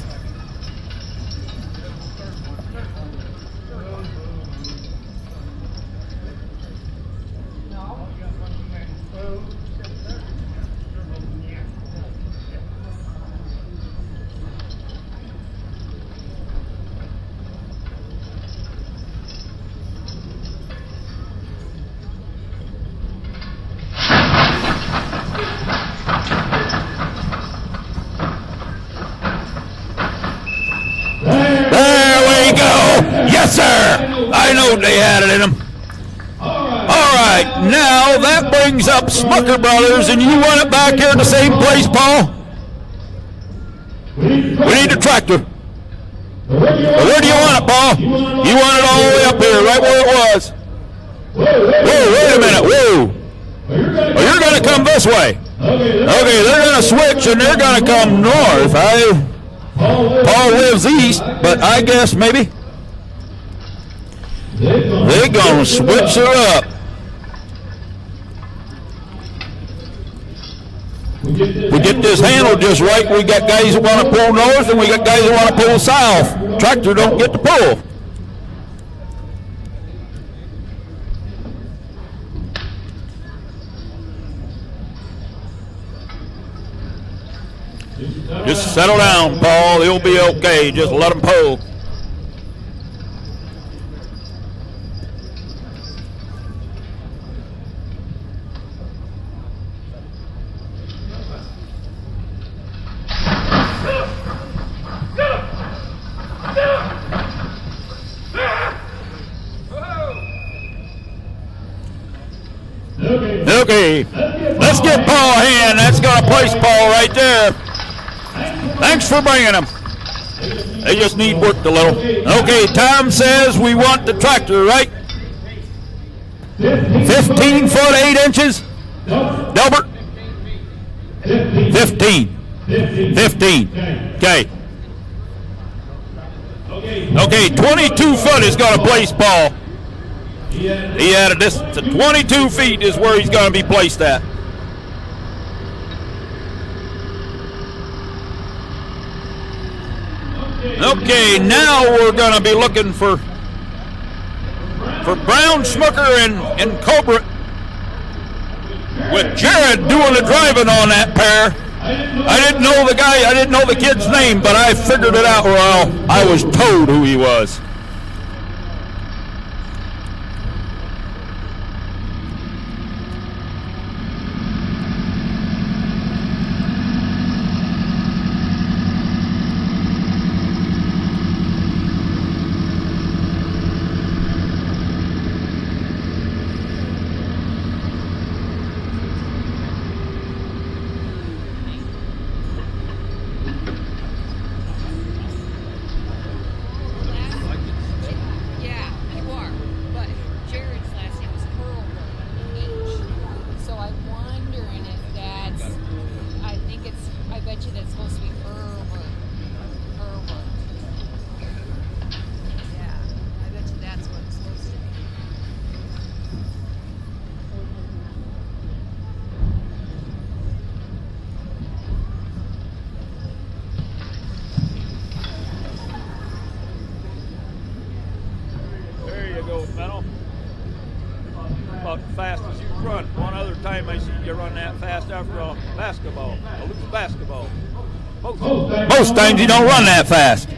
Yes, sir! I know they had it in them. All right, now that brings up Smucker Brothers, and you want it back here at the same place, Paul? We need a tractor. Where do you want it, Paul? You want it all the way up here, right where it was. Whoa, wait a minute, whoa. Well, you're going to come this way. Okay, they're going to switch, and they're going to come north. Paul lives east, but I guess maybe. They're going to switch it up. We get this handled just right. We got guys that want to pull north, and we got guys that want to pull south. Tractor don't get to pull. Just settle down, Paul. It'll be okay. Just let them pull. Okay, let's get Paul a hand. That's going to place Paul right there. Thanks for bringing them. They just need worked a little. Okay, Tom says we want the tractor, right? 15 foot 8 inches? Delbert? 15. 15. Okay. Okay, 22 foot is going to place Paul. He had a distance of 22 feet is where he's going to be placed at. Okay, now we're going to be looking for Brown, Smucker, and Cobra, with Jared doing the driving on that pair. I didn't know the guy, I didn't know the kid's name, but I figured it out. Well, I was told who he was. About the fastest you run. One other time I see you run that fast after a basketball, a loose basketball. Most times you don't run that fast.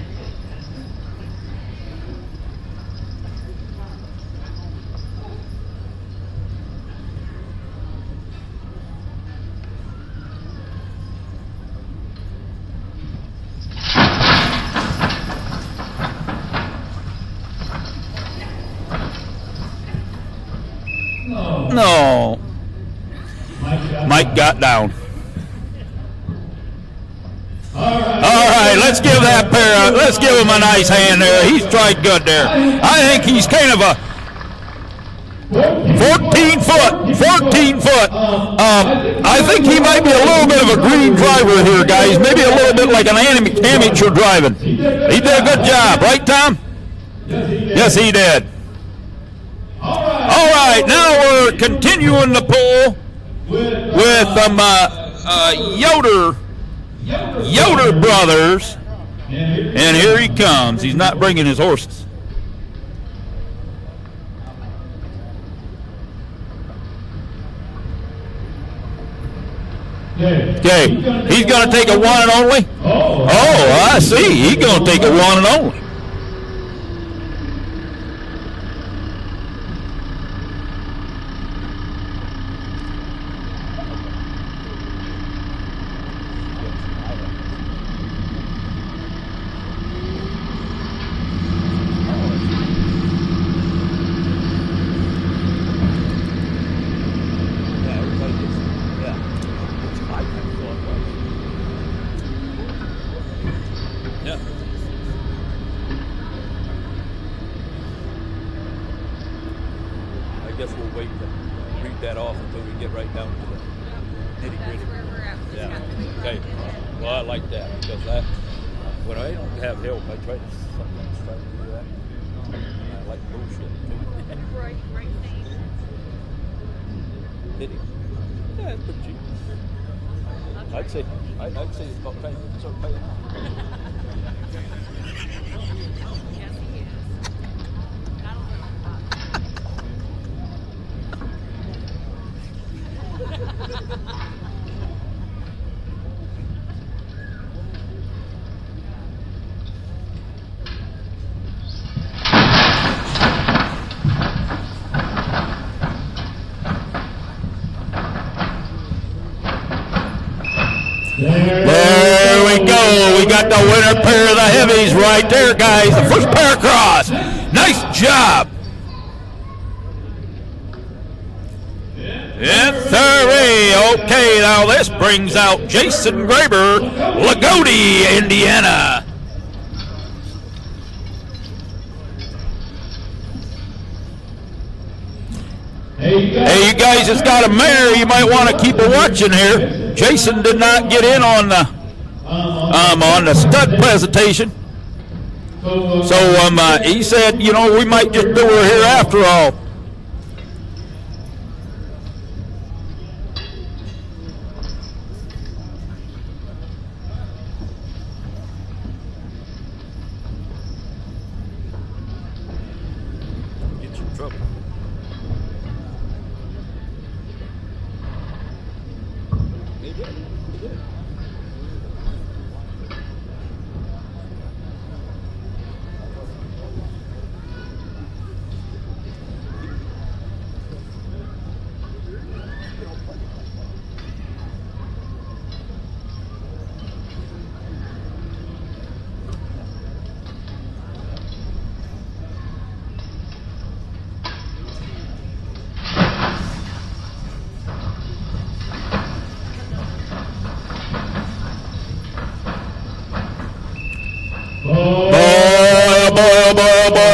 No. Mike got down. All right, let's give that pair, let's give him a nice hand there. He's tried good there. I think he's kind of a, 14 foot. 14 foot. I think he might be a little bit of a green driver here, guys. Maybe a little bit like an amateur driving. He did a good job, right, Tom? Yes, he did. All right, now we're continuing the pull with Yoder Brothers. And here he comes. He's not bringing his horses. Okay, he's going to take a one and only? Oh, I see. He's going to take a one and only. I'd say it's about time to start paying off. There we go. We got the winner pair of the heavies right there, guys. The first pair across. Nice job. Yes, sir. Okay, now this brings out Jason Graber, Lagodi, Indiana. Hey, you guys just got a mare. You might want to keep a watching here. Jason did not get in on the stud presentation. So he said, you know, we might just do her here after all. Get you in trouble. They did.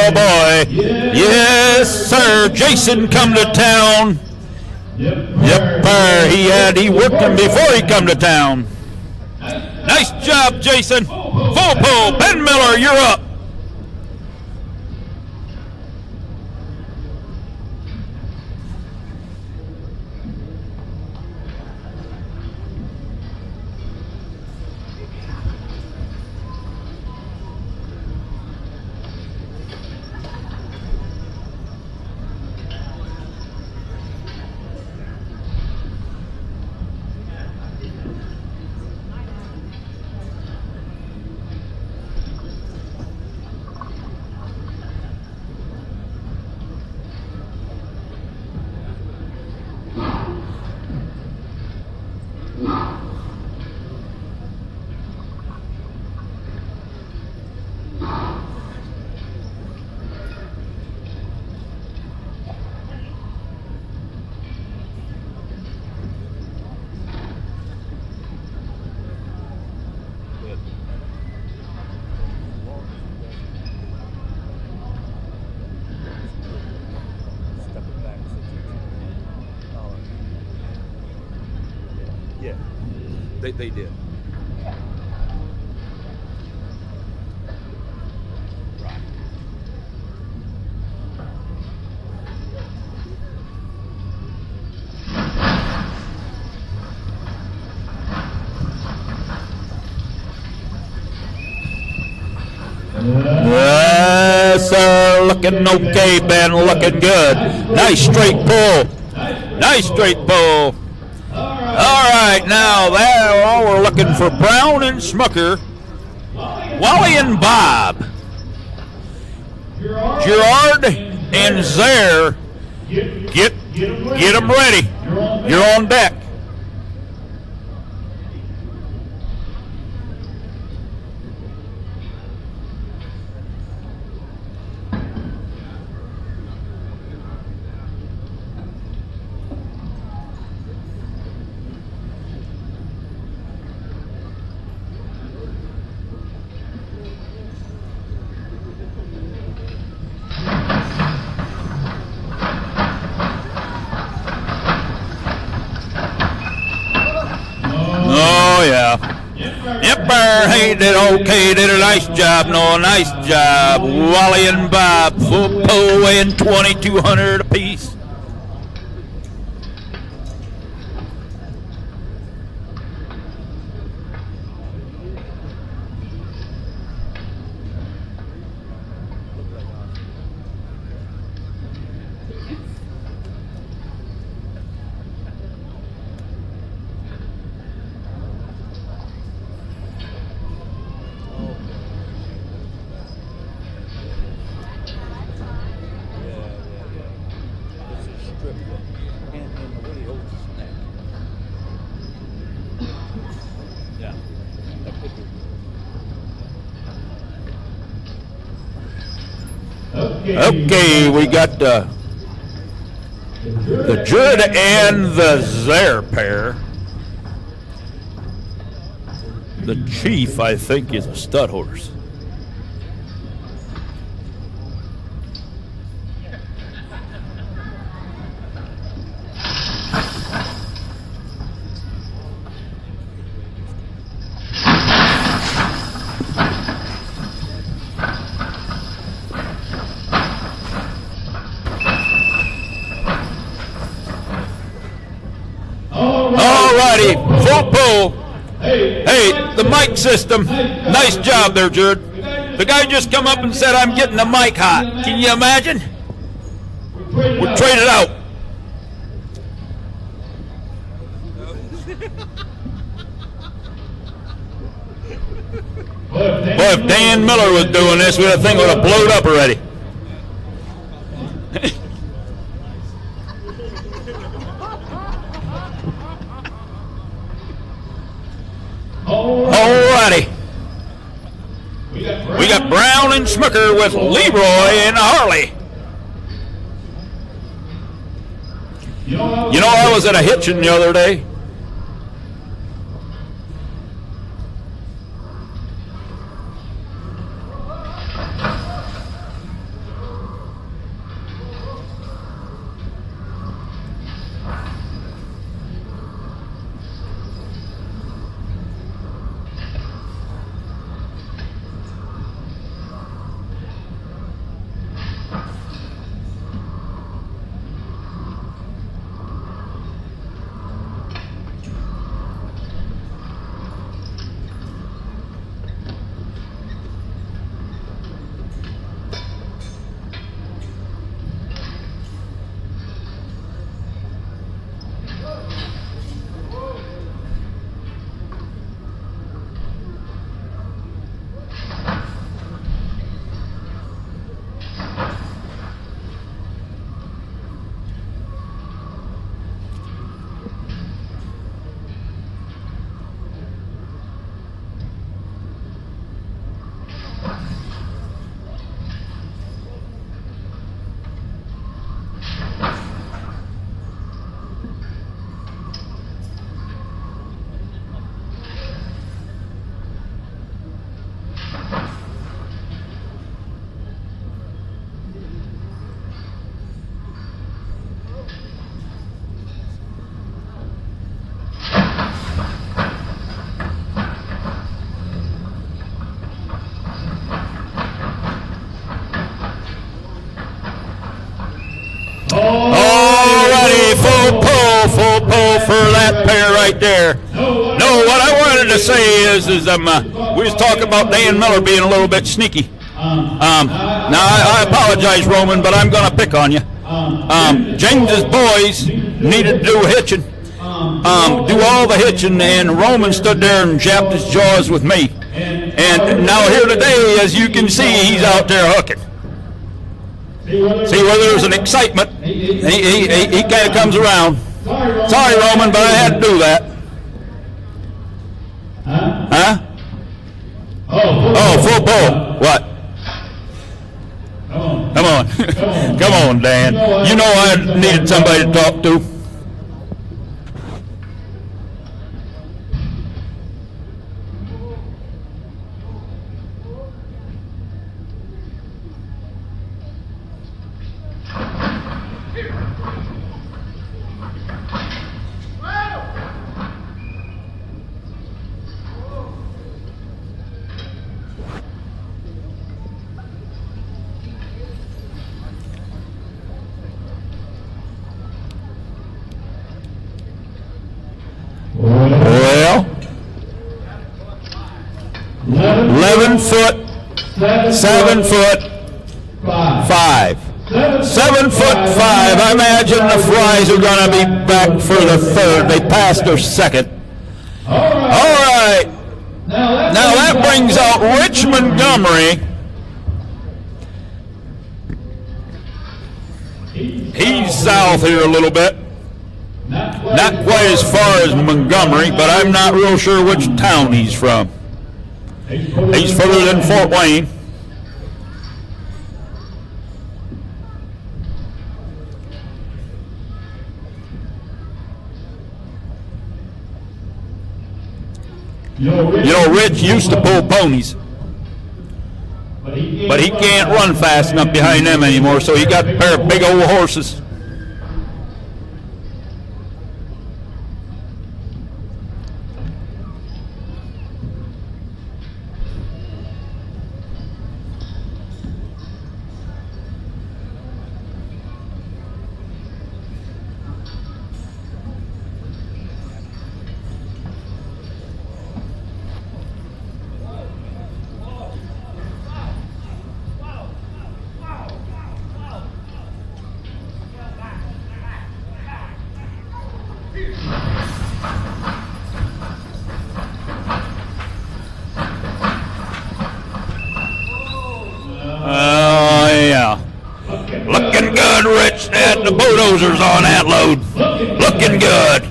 Boy. Yes, sir. Jason come to town. Yep, he worked him before he come to town. Nice job, Jason. Full pull. Ben Miller, you're up. They did. Yes, sir. Looking okay, Ben. Looking good. Nice straight pull. Nice straight pull. All right, now there we're looking for Brown and Smucker, Wally and Bob, Gerard and Zare. Get them ready. You're on deck. Oh, yeah. Yipper, he did okay, did a nice job, no, nice job. Wally and Bob, full pull weighing 2,200 apiece. Okay, we got the Judd and the Zare pair. The Chief, I think, is a stud horse. Alrighty, full pull. Hey, the mic system. Nice job there, Judd. The guy just come up and said, I'm getting the mic hot. Can you imagine? We're traded out. Boy, if Dan Miller was doing this, the thing would have blowed up already. Alrighty. We got Brown and Smucker with Leroy and Harley. You know, I was at a hitching the other day. for that pair right there. No, what I wanted to say is we was talking about Dan Miller being a little bit sneaky. Now I apologize, Roman, but I'm going to pick on you. James's boys needed to do hitching, do all the hitching, and Roman stood there and japped his jaws with me. And now here today, as you can see, he's out there hooking. See where there's an excitement, he kind of comes around. Sorry, Roman, but I had to do that. Huh? Oh, full pull. What? Come on. Come on, Dan. You know I needed somebody to talk to. Well, 11 foot, 7 foot, 5. 7 foot 5. I imagine the Fries are going to be back for the third. They passed their second. All right. Now that brings out Rich Montgomery. He's south here a little bit. Not quite as far as Montgomery, but I'm not real sure which town he's from. He's further than Fort Wayne. You know, Rich used to pull ponies, but he can't run fast enough behind them anymore, so he got a pair of big old horses. Looking good, Rich. And the bulldozers on that load. Looking good.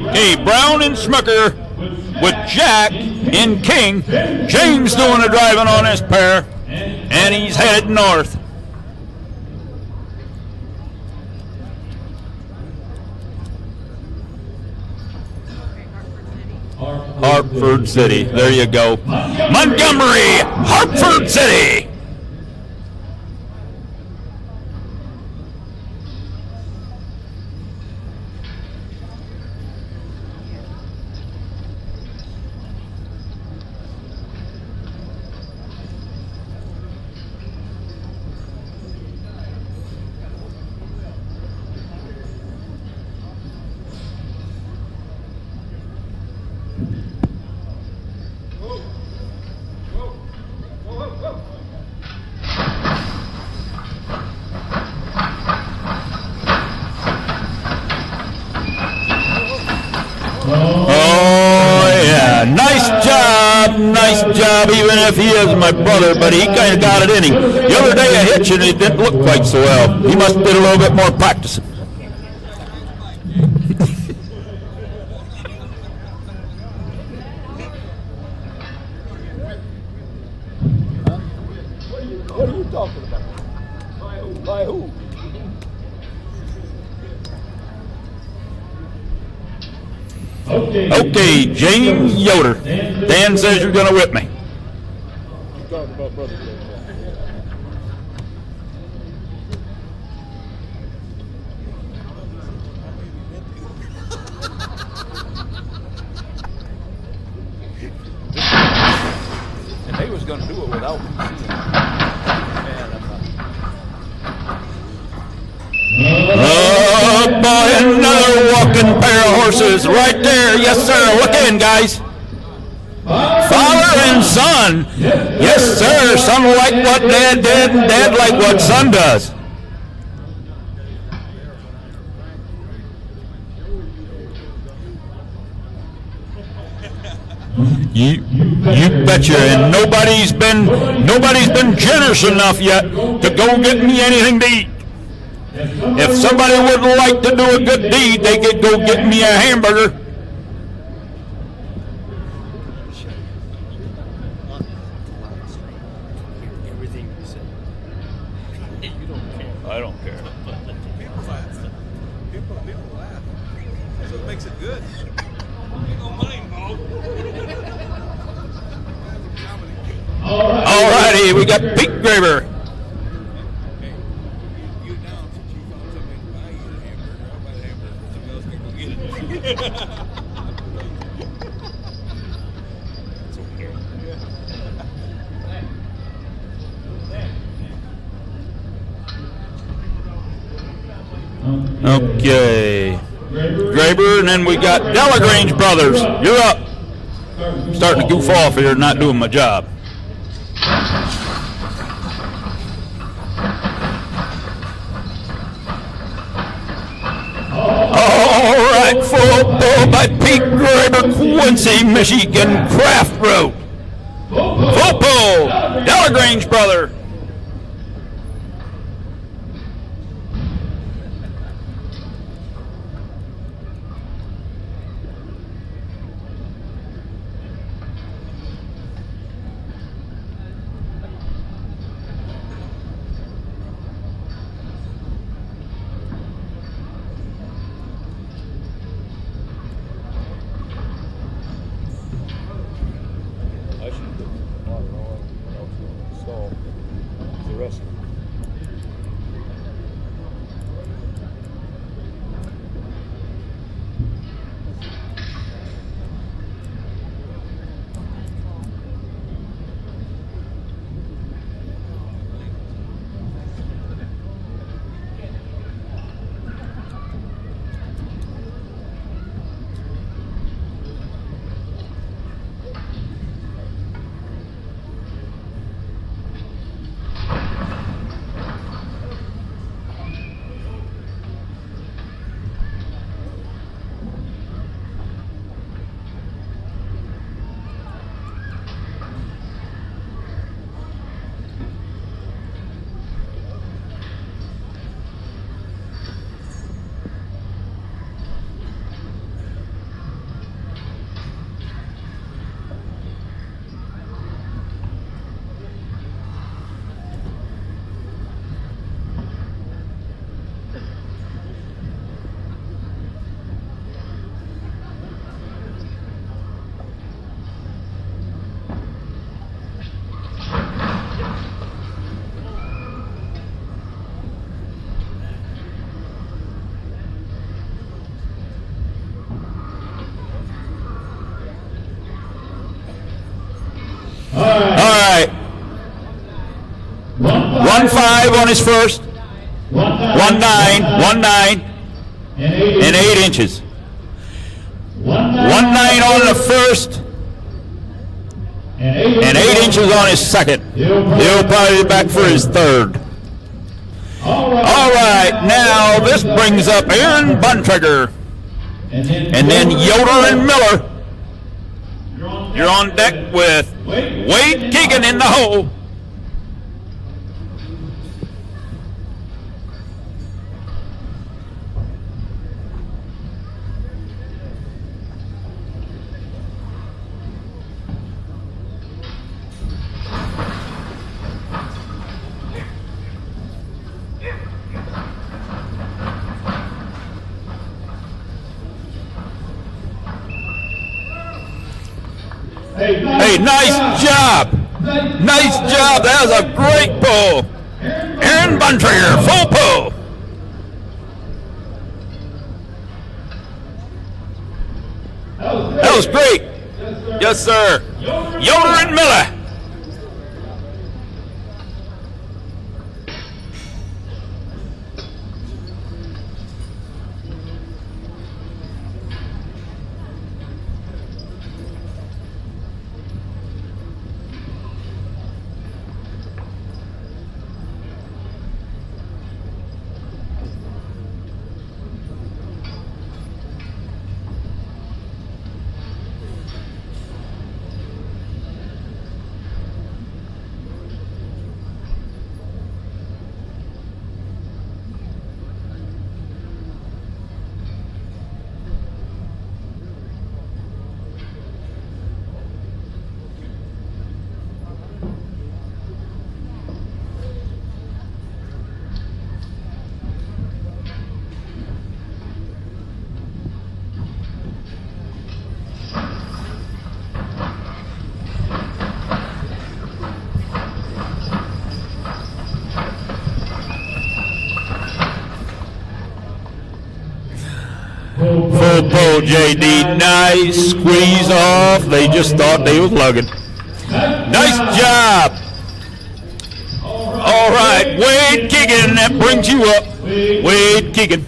Okay, Brown and Smucker with Jack and King. James doing the driving on this pair, and he's headed north. Hartford City. There you go. Montgomery, Hartford City. Nice job, even if he is my brother, but he kind of got it in him. The other day I hitched and it didn't look quite so well. He must have did a little bit more practicing. What are you talking about? By who? Okay, James Yoder. Dan says you're going to whip me. You talking about brother? And they was going to do it without me. Man, I'm not. horses right there. Yes, sir. Look in, guys. Father and son. Yes, sir. Son like what dad did, and dad like what son does. You betcha, and nobody's been generous enough yet to go get me anything to eat. If somebody would like to do a good deed, they could go get me a hamburger. Everything you say. You don't care. I don't care. People laugh. People laugh. So it makes it good. Ain't no money involved. All righty, we got Pete Graber. Hey, you announced that you found somebody to buy you a hamburger. I'll buy the hamburger. Somebody else can go get it. It's okay. Okay. Graber, and then we got Delagrange Brothers. You're up. Starting to goof off here, not doing my job. All right, full pull by Pete Graber, Quincy, Michigan, Craft Road. Full pull, Delagrange Brother. I should put water on so the rest. All right. 1-5 on his first. 1-9, 1-9, and 8 inches. 1-9 on the first, and 8 inches on his second. He'll probably be back for his third. All right, now this brings up Aaron Buntrigger, and then Yoder and Miller. You're on deck with Wade Keegan in the hole. Hey, nice job. Nice job. That was a great pull. Aaron Buntrigger, full pull. That was great. Yes, sir. Yoder and Miller. Popo, JD. Nice squeeze off. They just thought they was lugging. Nice job. All right, Wade Keegan, that brings you up. Wade Keegan.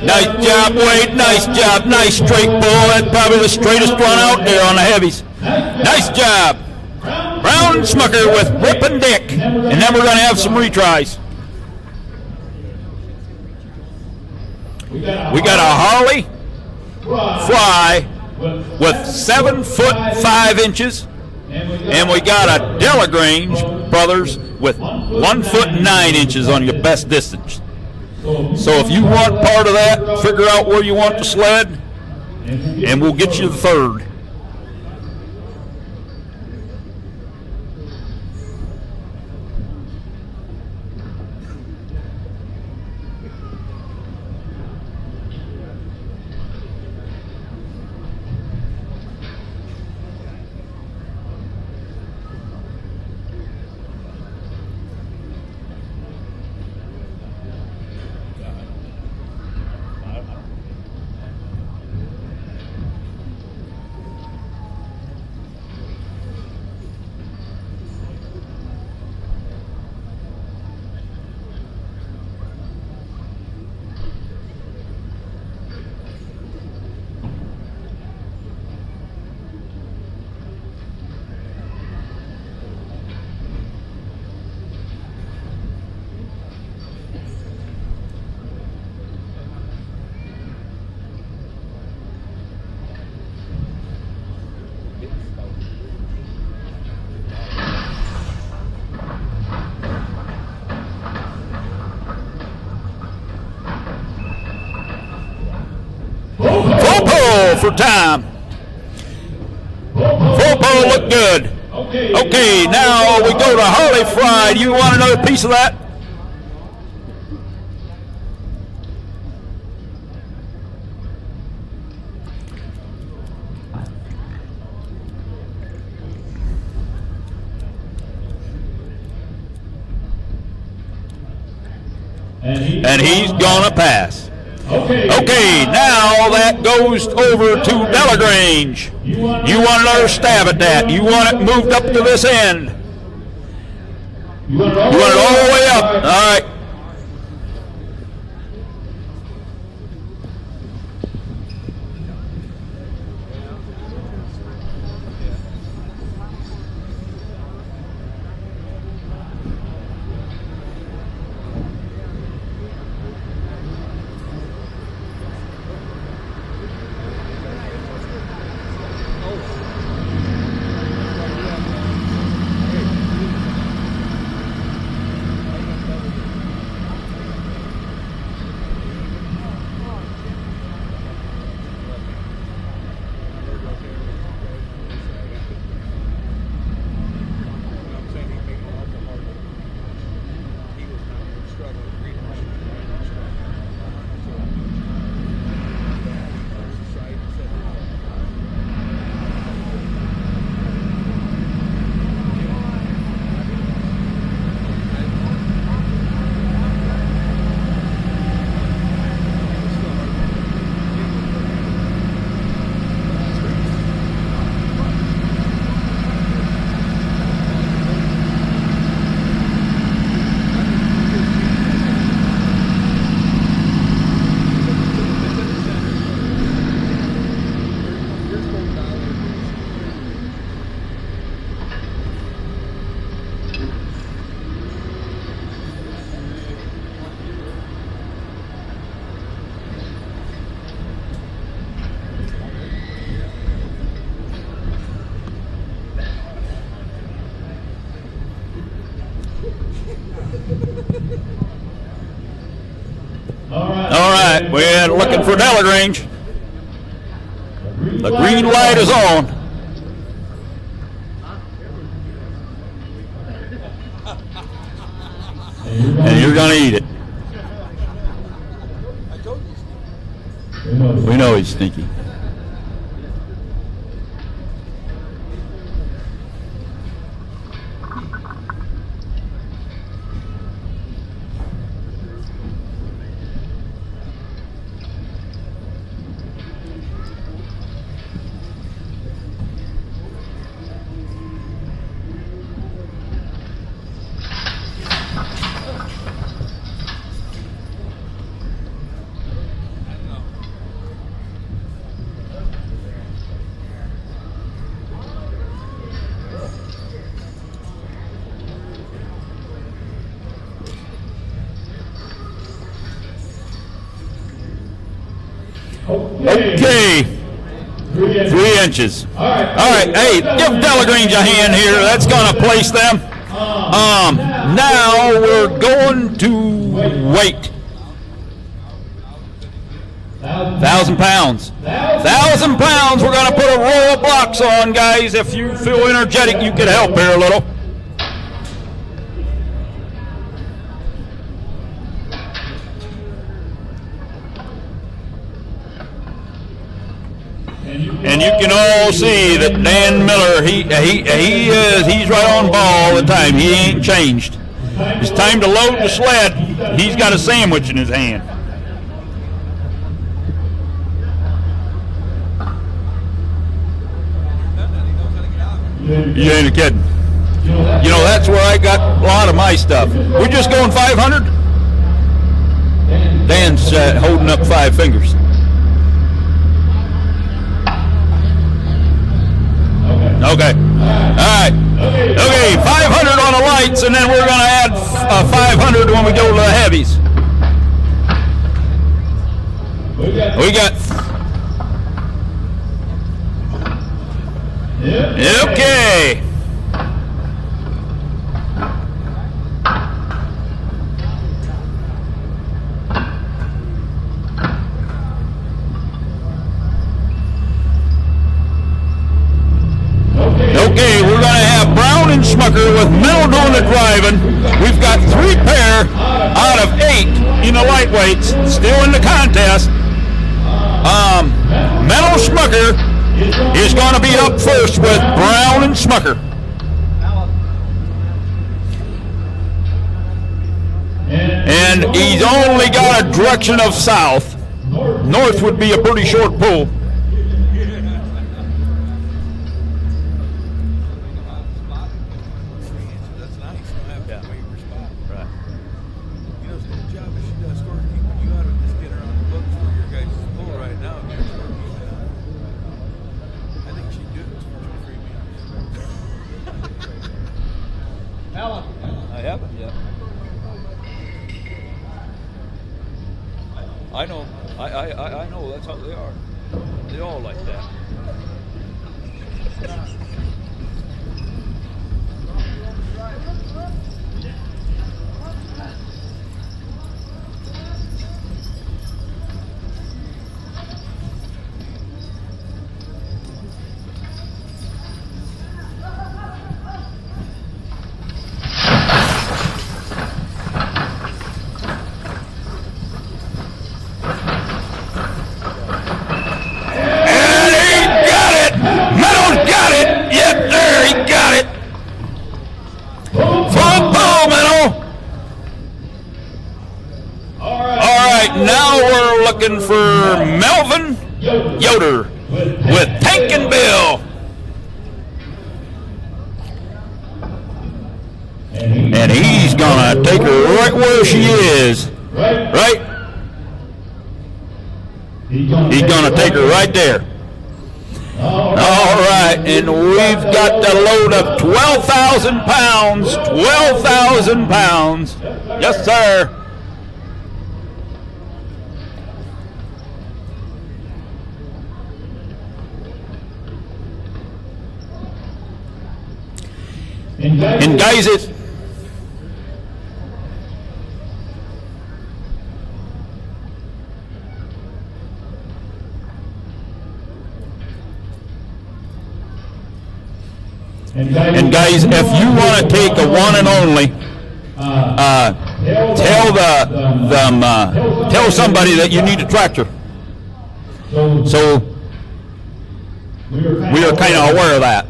Nice job, Wade. Nice job. Nice straight bull. That's probably the straightest one out there on the heavies. Nice job. Brown Smucker with Rip and Dick. And then we're going to have some retries. We got a Harley Fry with 7 foot 5 inches. And we got a Delagrange Brothers with 1 foot 9 inches on your best distance. So if you want part of that, figure out where you want the sled, and we'll get you the third. For time. Football look good. Okay, now we go to Harley Fry. Do you want another piece of that? And he's gonna pass. Okay, now that goes over to Delagrange. You want another stab at that? You want it moved up to this end? You want it all the way up? All right. We're looking for Delagrange. The green light is on. And you're going to eat it. We know he's sneaky. Okay. 3 inches. All right. Hey, give Delagrange a hand here. That's going to place them. Now we're going to weight. 1,000 pounds. 1,000 pounds. We're going to put a row of blocks on, guys. If you feel energetic, you can help here a little. And you can all see that Dan Miller, he's right on ball all the time. He ain't changed. It's time to load the sled. He's got a sandwich in his hand. You ain't kidding. You know, that's where I got a lot of my stuff. We're just going 500? Dan's holding up 5 fingers. Okay. All right. Okay, 500 on the lights, and then we're going to add 500 when we go to the heavies. We got. Okay. Okay, we're going to have Brown and Smucker with Mel doing the driving. We've got 3 pair out of 8 in the lightweights, still in the contest. Mel Smucker is going to be up first with Brown and Smucker. And he's only got a direction of south. North would be a pretty short pull. I know. I know. That's how they are. They all like that. Now we're looking for Melvin Yoder with Tank and Bill. And he's going to take her right where she is. Right? He's going to take her right there. All right, and we've got the load of 12,000 pounds. 12,000 pounds. Yes, sir. And guys, it's And guys, if you want to take a one and only, tell somebody that you need a tractor. So we are kind of aware of that.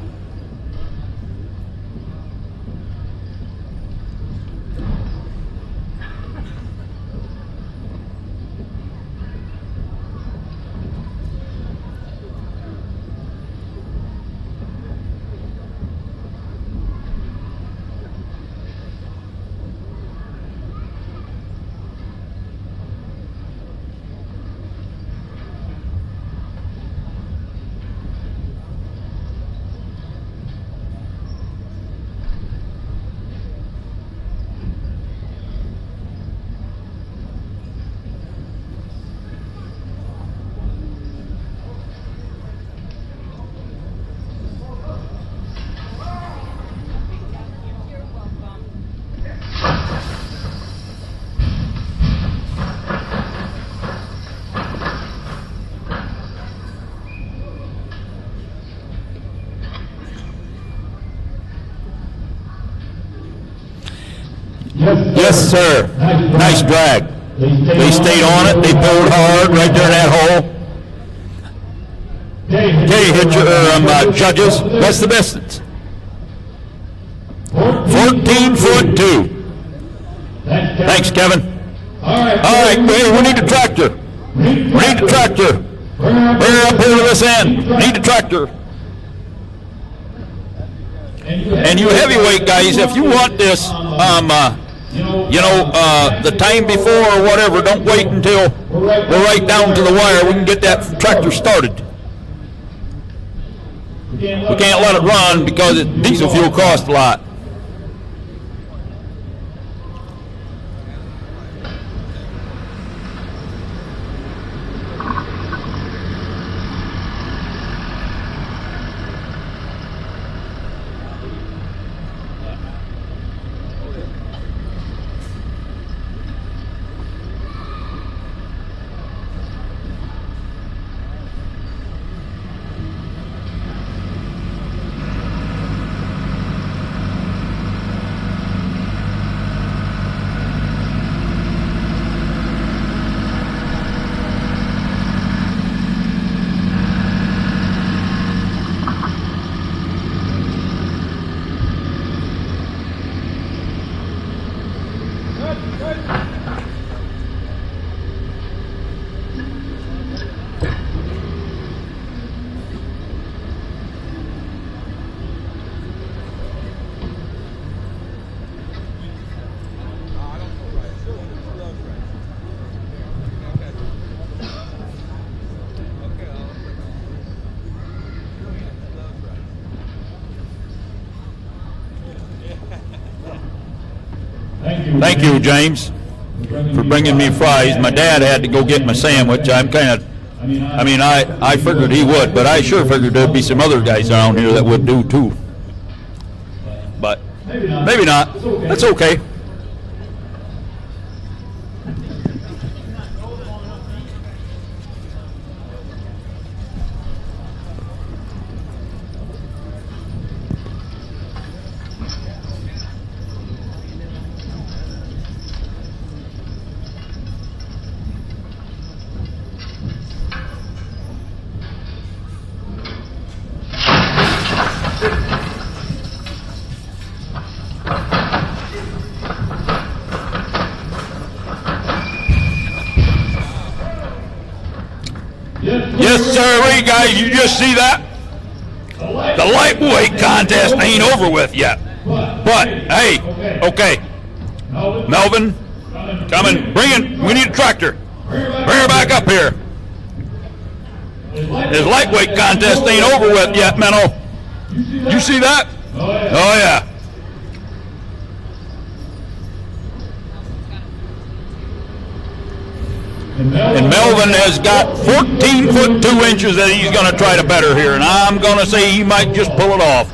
Yes, sir. Nice drag. They stayed on it. They pulled hard right there in that hole. Okay, hit your judges. That's the distance. 14'2". Thanks, Kevin. All right, we need a tractor. We need a tractor. Bring her up here to this end. Need a tractor. And you heavyweight guys, if you want this, the time before or whatever, don't wait until we're right down to the wire. We can get that tractor started. We can't let it run because diesel fuel costs a lot. Thank you, James, for bringing me fries. My dad had to go get my sandwich. I figured he would, but I sure figured there'd be some other guys around here that would do too. But maybe not. That's okay. Yes, sir, guys, you just see that? The lightweight contest ain't over with yet. But, hey, okay. Melvin, coming, we need a tractor. Bring her back up here. This lightweight contest ain't over with yet, Menno. You see that? Oh, yeah. And Melvin has got 14 foot 2 inches that he's going to try to better here, and I'm going to say he might just pull it off.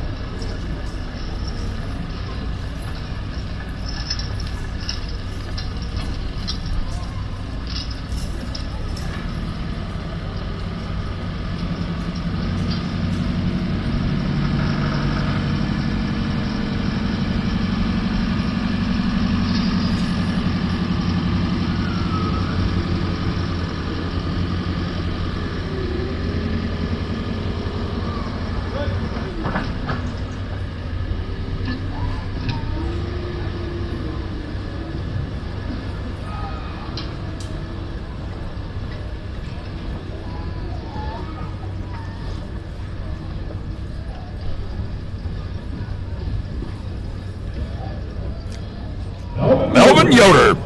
Ken Yoder.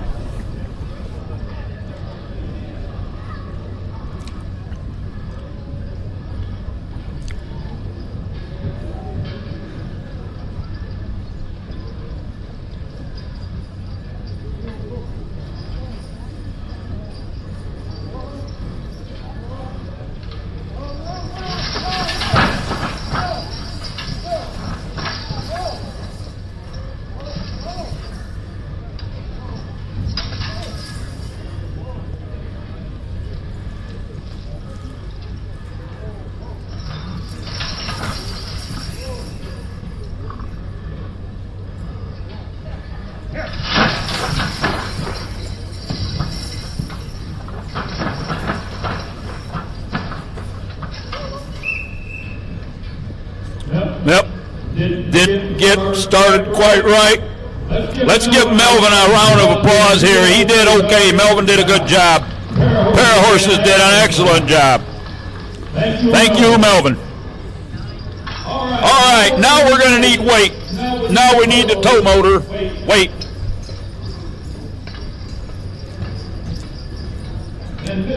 Yep. Didn't get started quite right. Let's give Melvin a round of applause here. He did okay. Melvin did a good job. Pair of horses did an excellent job. Thank you, Melvin. All right, now we're going to need weight. Now we need the tow motor. Weight.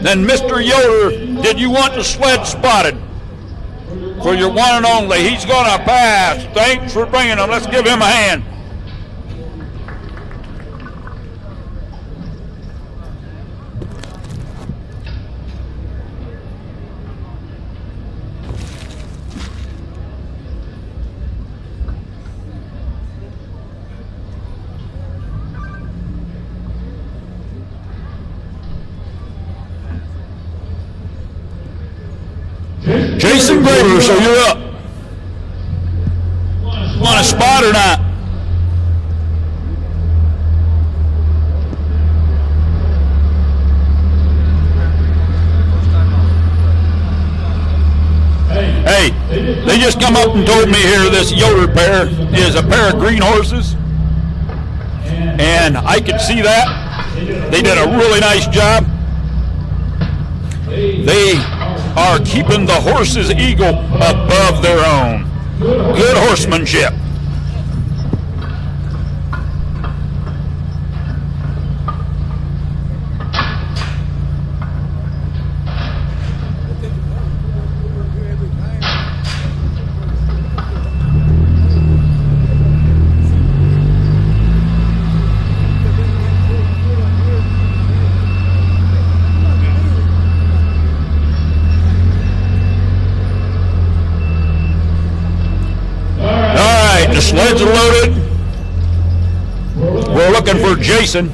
Then Mr. Yoder, did you want the sled spotted? For your one and only. He's going to pass. Thanks for bringing him. Let's give him a hand. Jason Graver, so you're up. Want a spot or not? Hey, they just come up and told me here this Yoder pair is a pair of green horses. And I could see that. They did a really nice job. They are keeping the horse's ego above their own. Good horsemanship. The sleds are loaded. We're looking for Jason.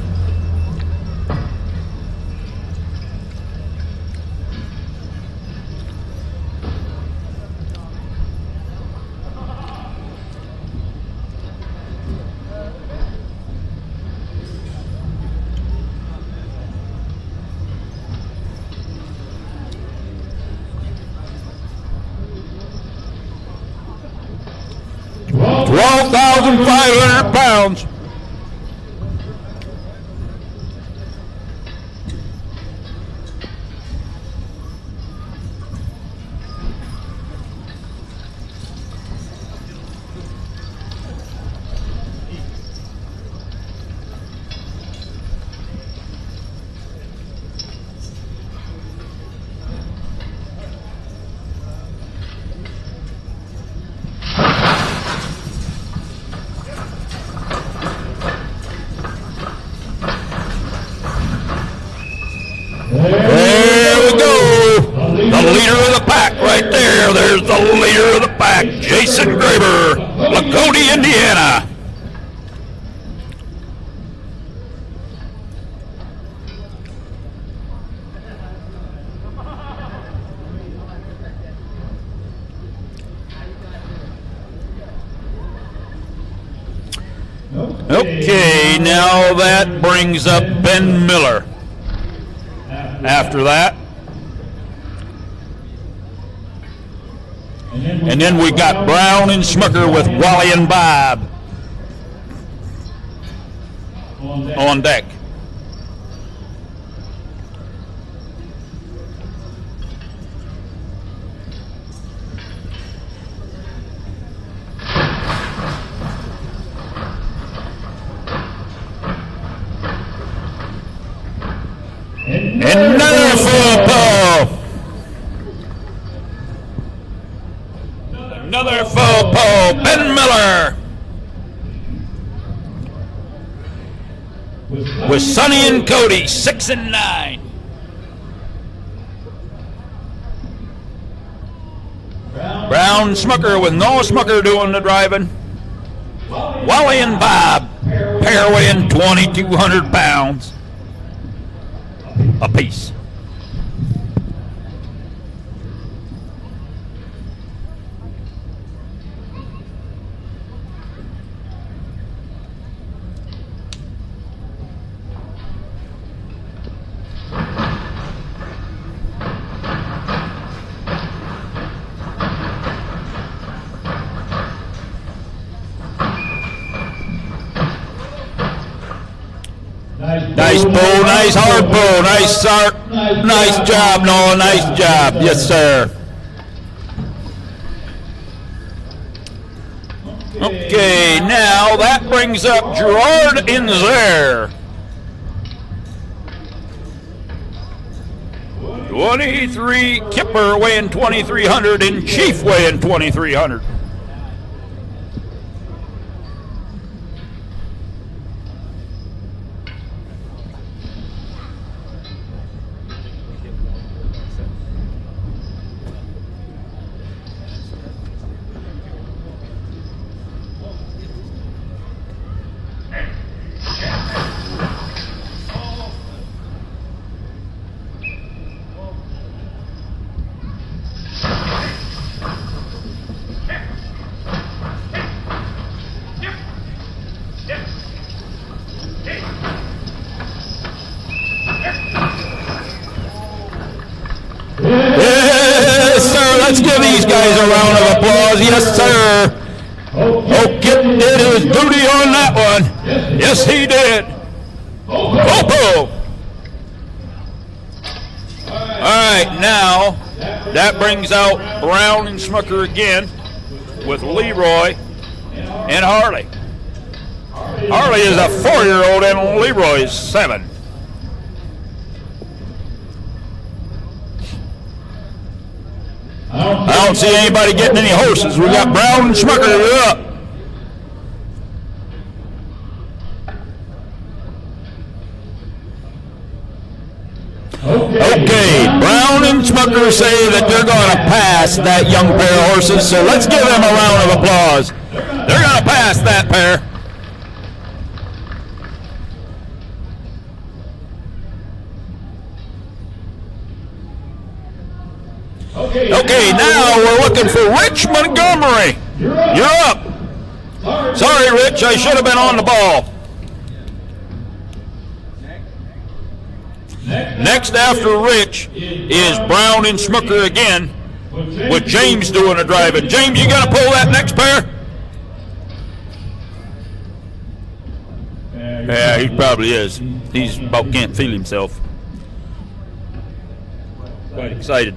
£12,500. There we go. The leader of the pack right there. There's the leader of the pack, Jason Graver, Laconia, Indiana. Okay, now that brings up Ben Miller. After that, and then we got Brown and Smucker with Wally and Bob on deck. Full pull, Ben Miller. With Sonny and Cody, 6 and 9. Brown Smucker with no Smucker doing the driving. Wally and Bob, pair weighing 2,200 pounds apiece. Nice pull, nice hard pull, nice job, Noah, nice job, yes sir. Okay, now that brings up Gerard Inzer. 23, Kipper weighing 2,300 and Chief weighing 2,300. Yes, sir. Let's give these guys a round of applause. Yes, sir. Oh, Kip did his duty on that one. Yes, he did. Popo. All right, now that brings out Brown and Smucker again with Leroy and Harley. Harley is a 4-year-old and Leroy is 7. I don't see anybody getting any horses. We got Brown and Smucker up. Okay, Brown and Smucker say that they're going to pass that young pair of horses, so let's give them a round of applause. They're going to pass that pair. Okay, now we're looking for Rich Montgomery. You're up. Sorry, Rich, I should have been on the ball. Next after Rich is Brown and Smucker again, with James doing the driving. James, you got to pull that next pair? Yeah, he probably is. He's about can't feel himself. Quite excited.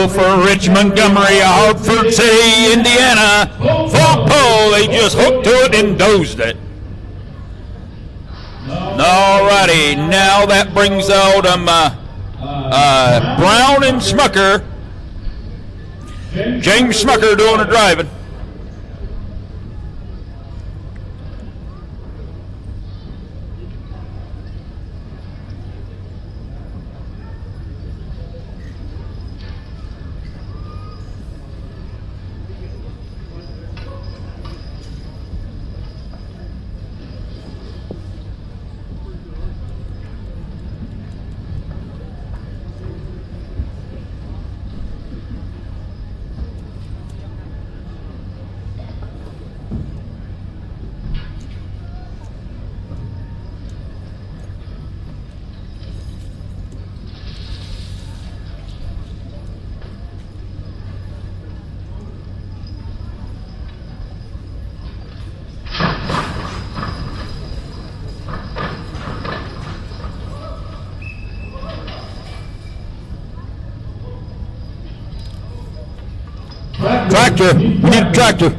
For Rich Montgomery, Hartford City, Indiana. Full pull, they just hooked to it and dozed it. Alrighty, now that brings out Brown and Smucker James Smucker doing the driving. Tractor. We need a tractor.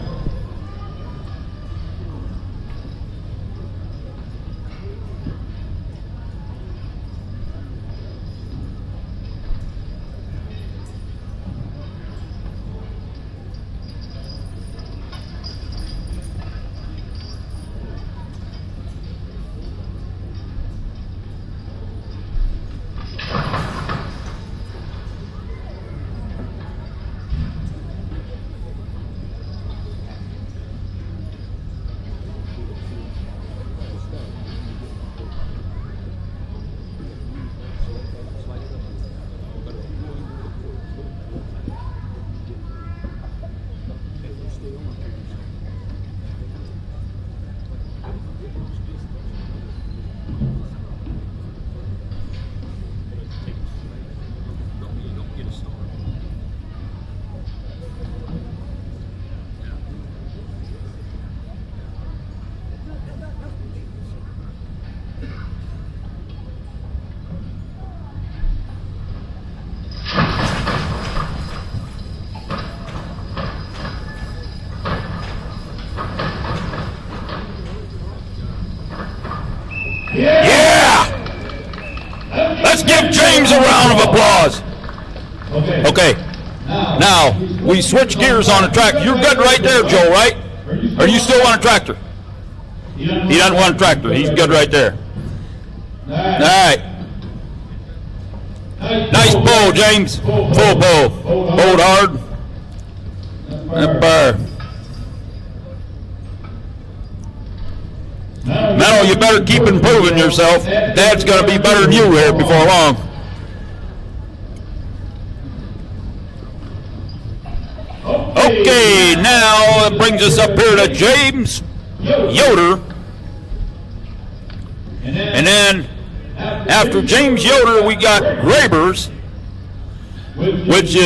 Yeah! Let's give James a round of applause. Okay. Now, we switch gears on the tractor. You're good right there, Joe, right? Or you still want a tractor? He doesn't want a tractor. He's good right there. All right. Nice pull, James. Full pull. Hold hard. That bar. Now you better keep improving yourself. Dad's going to be better than you here before long. Okay, now it brings us up here to James Yoder. And then after James Yoder, we got Grabers, which is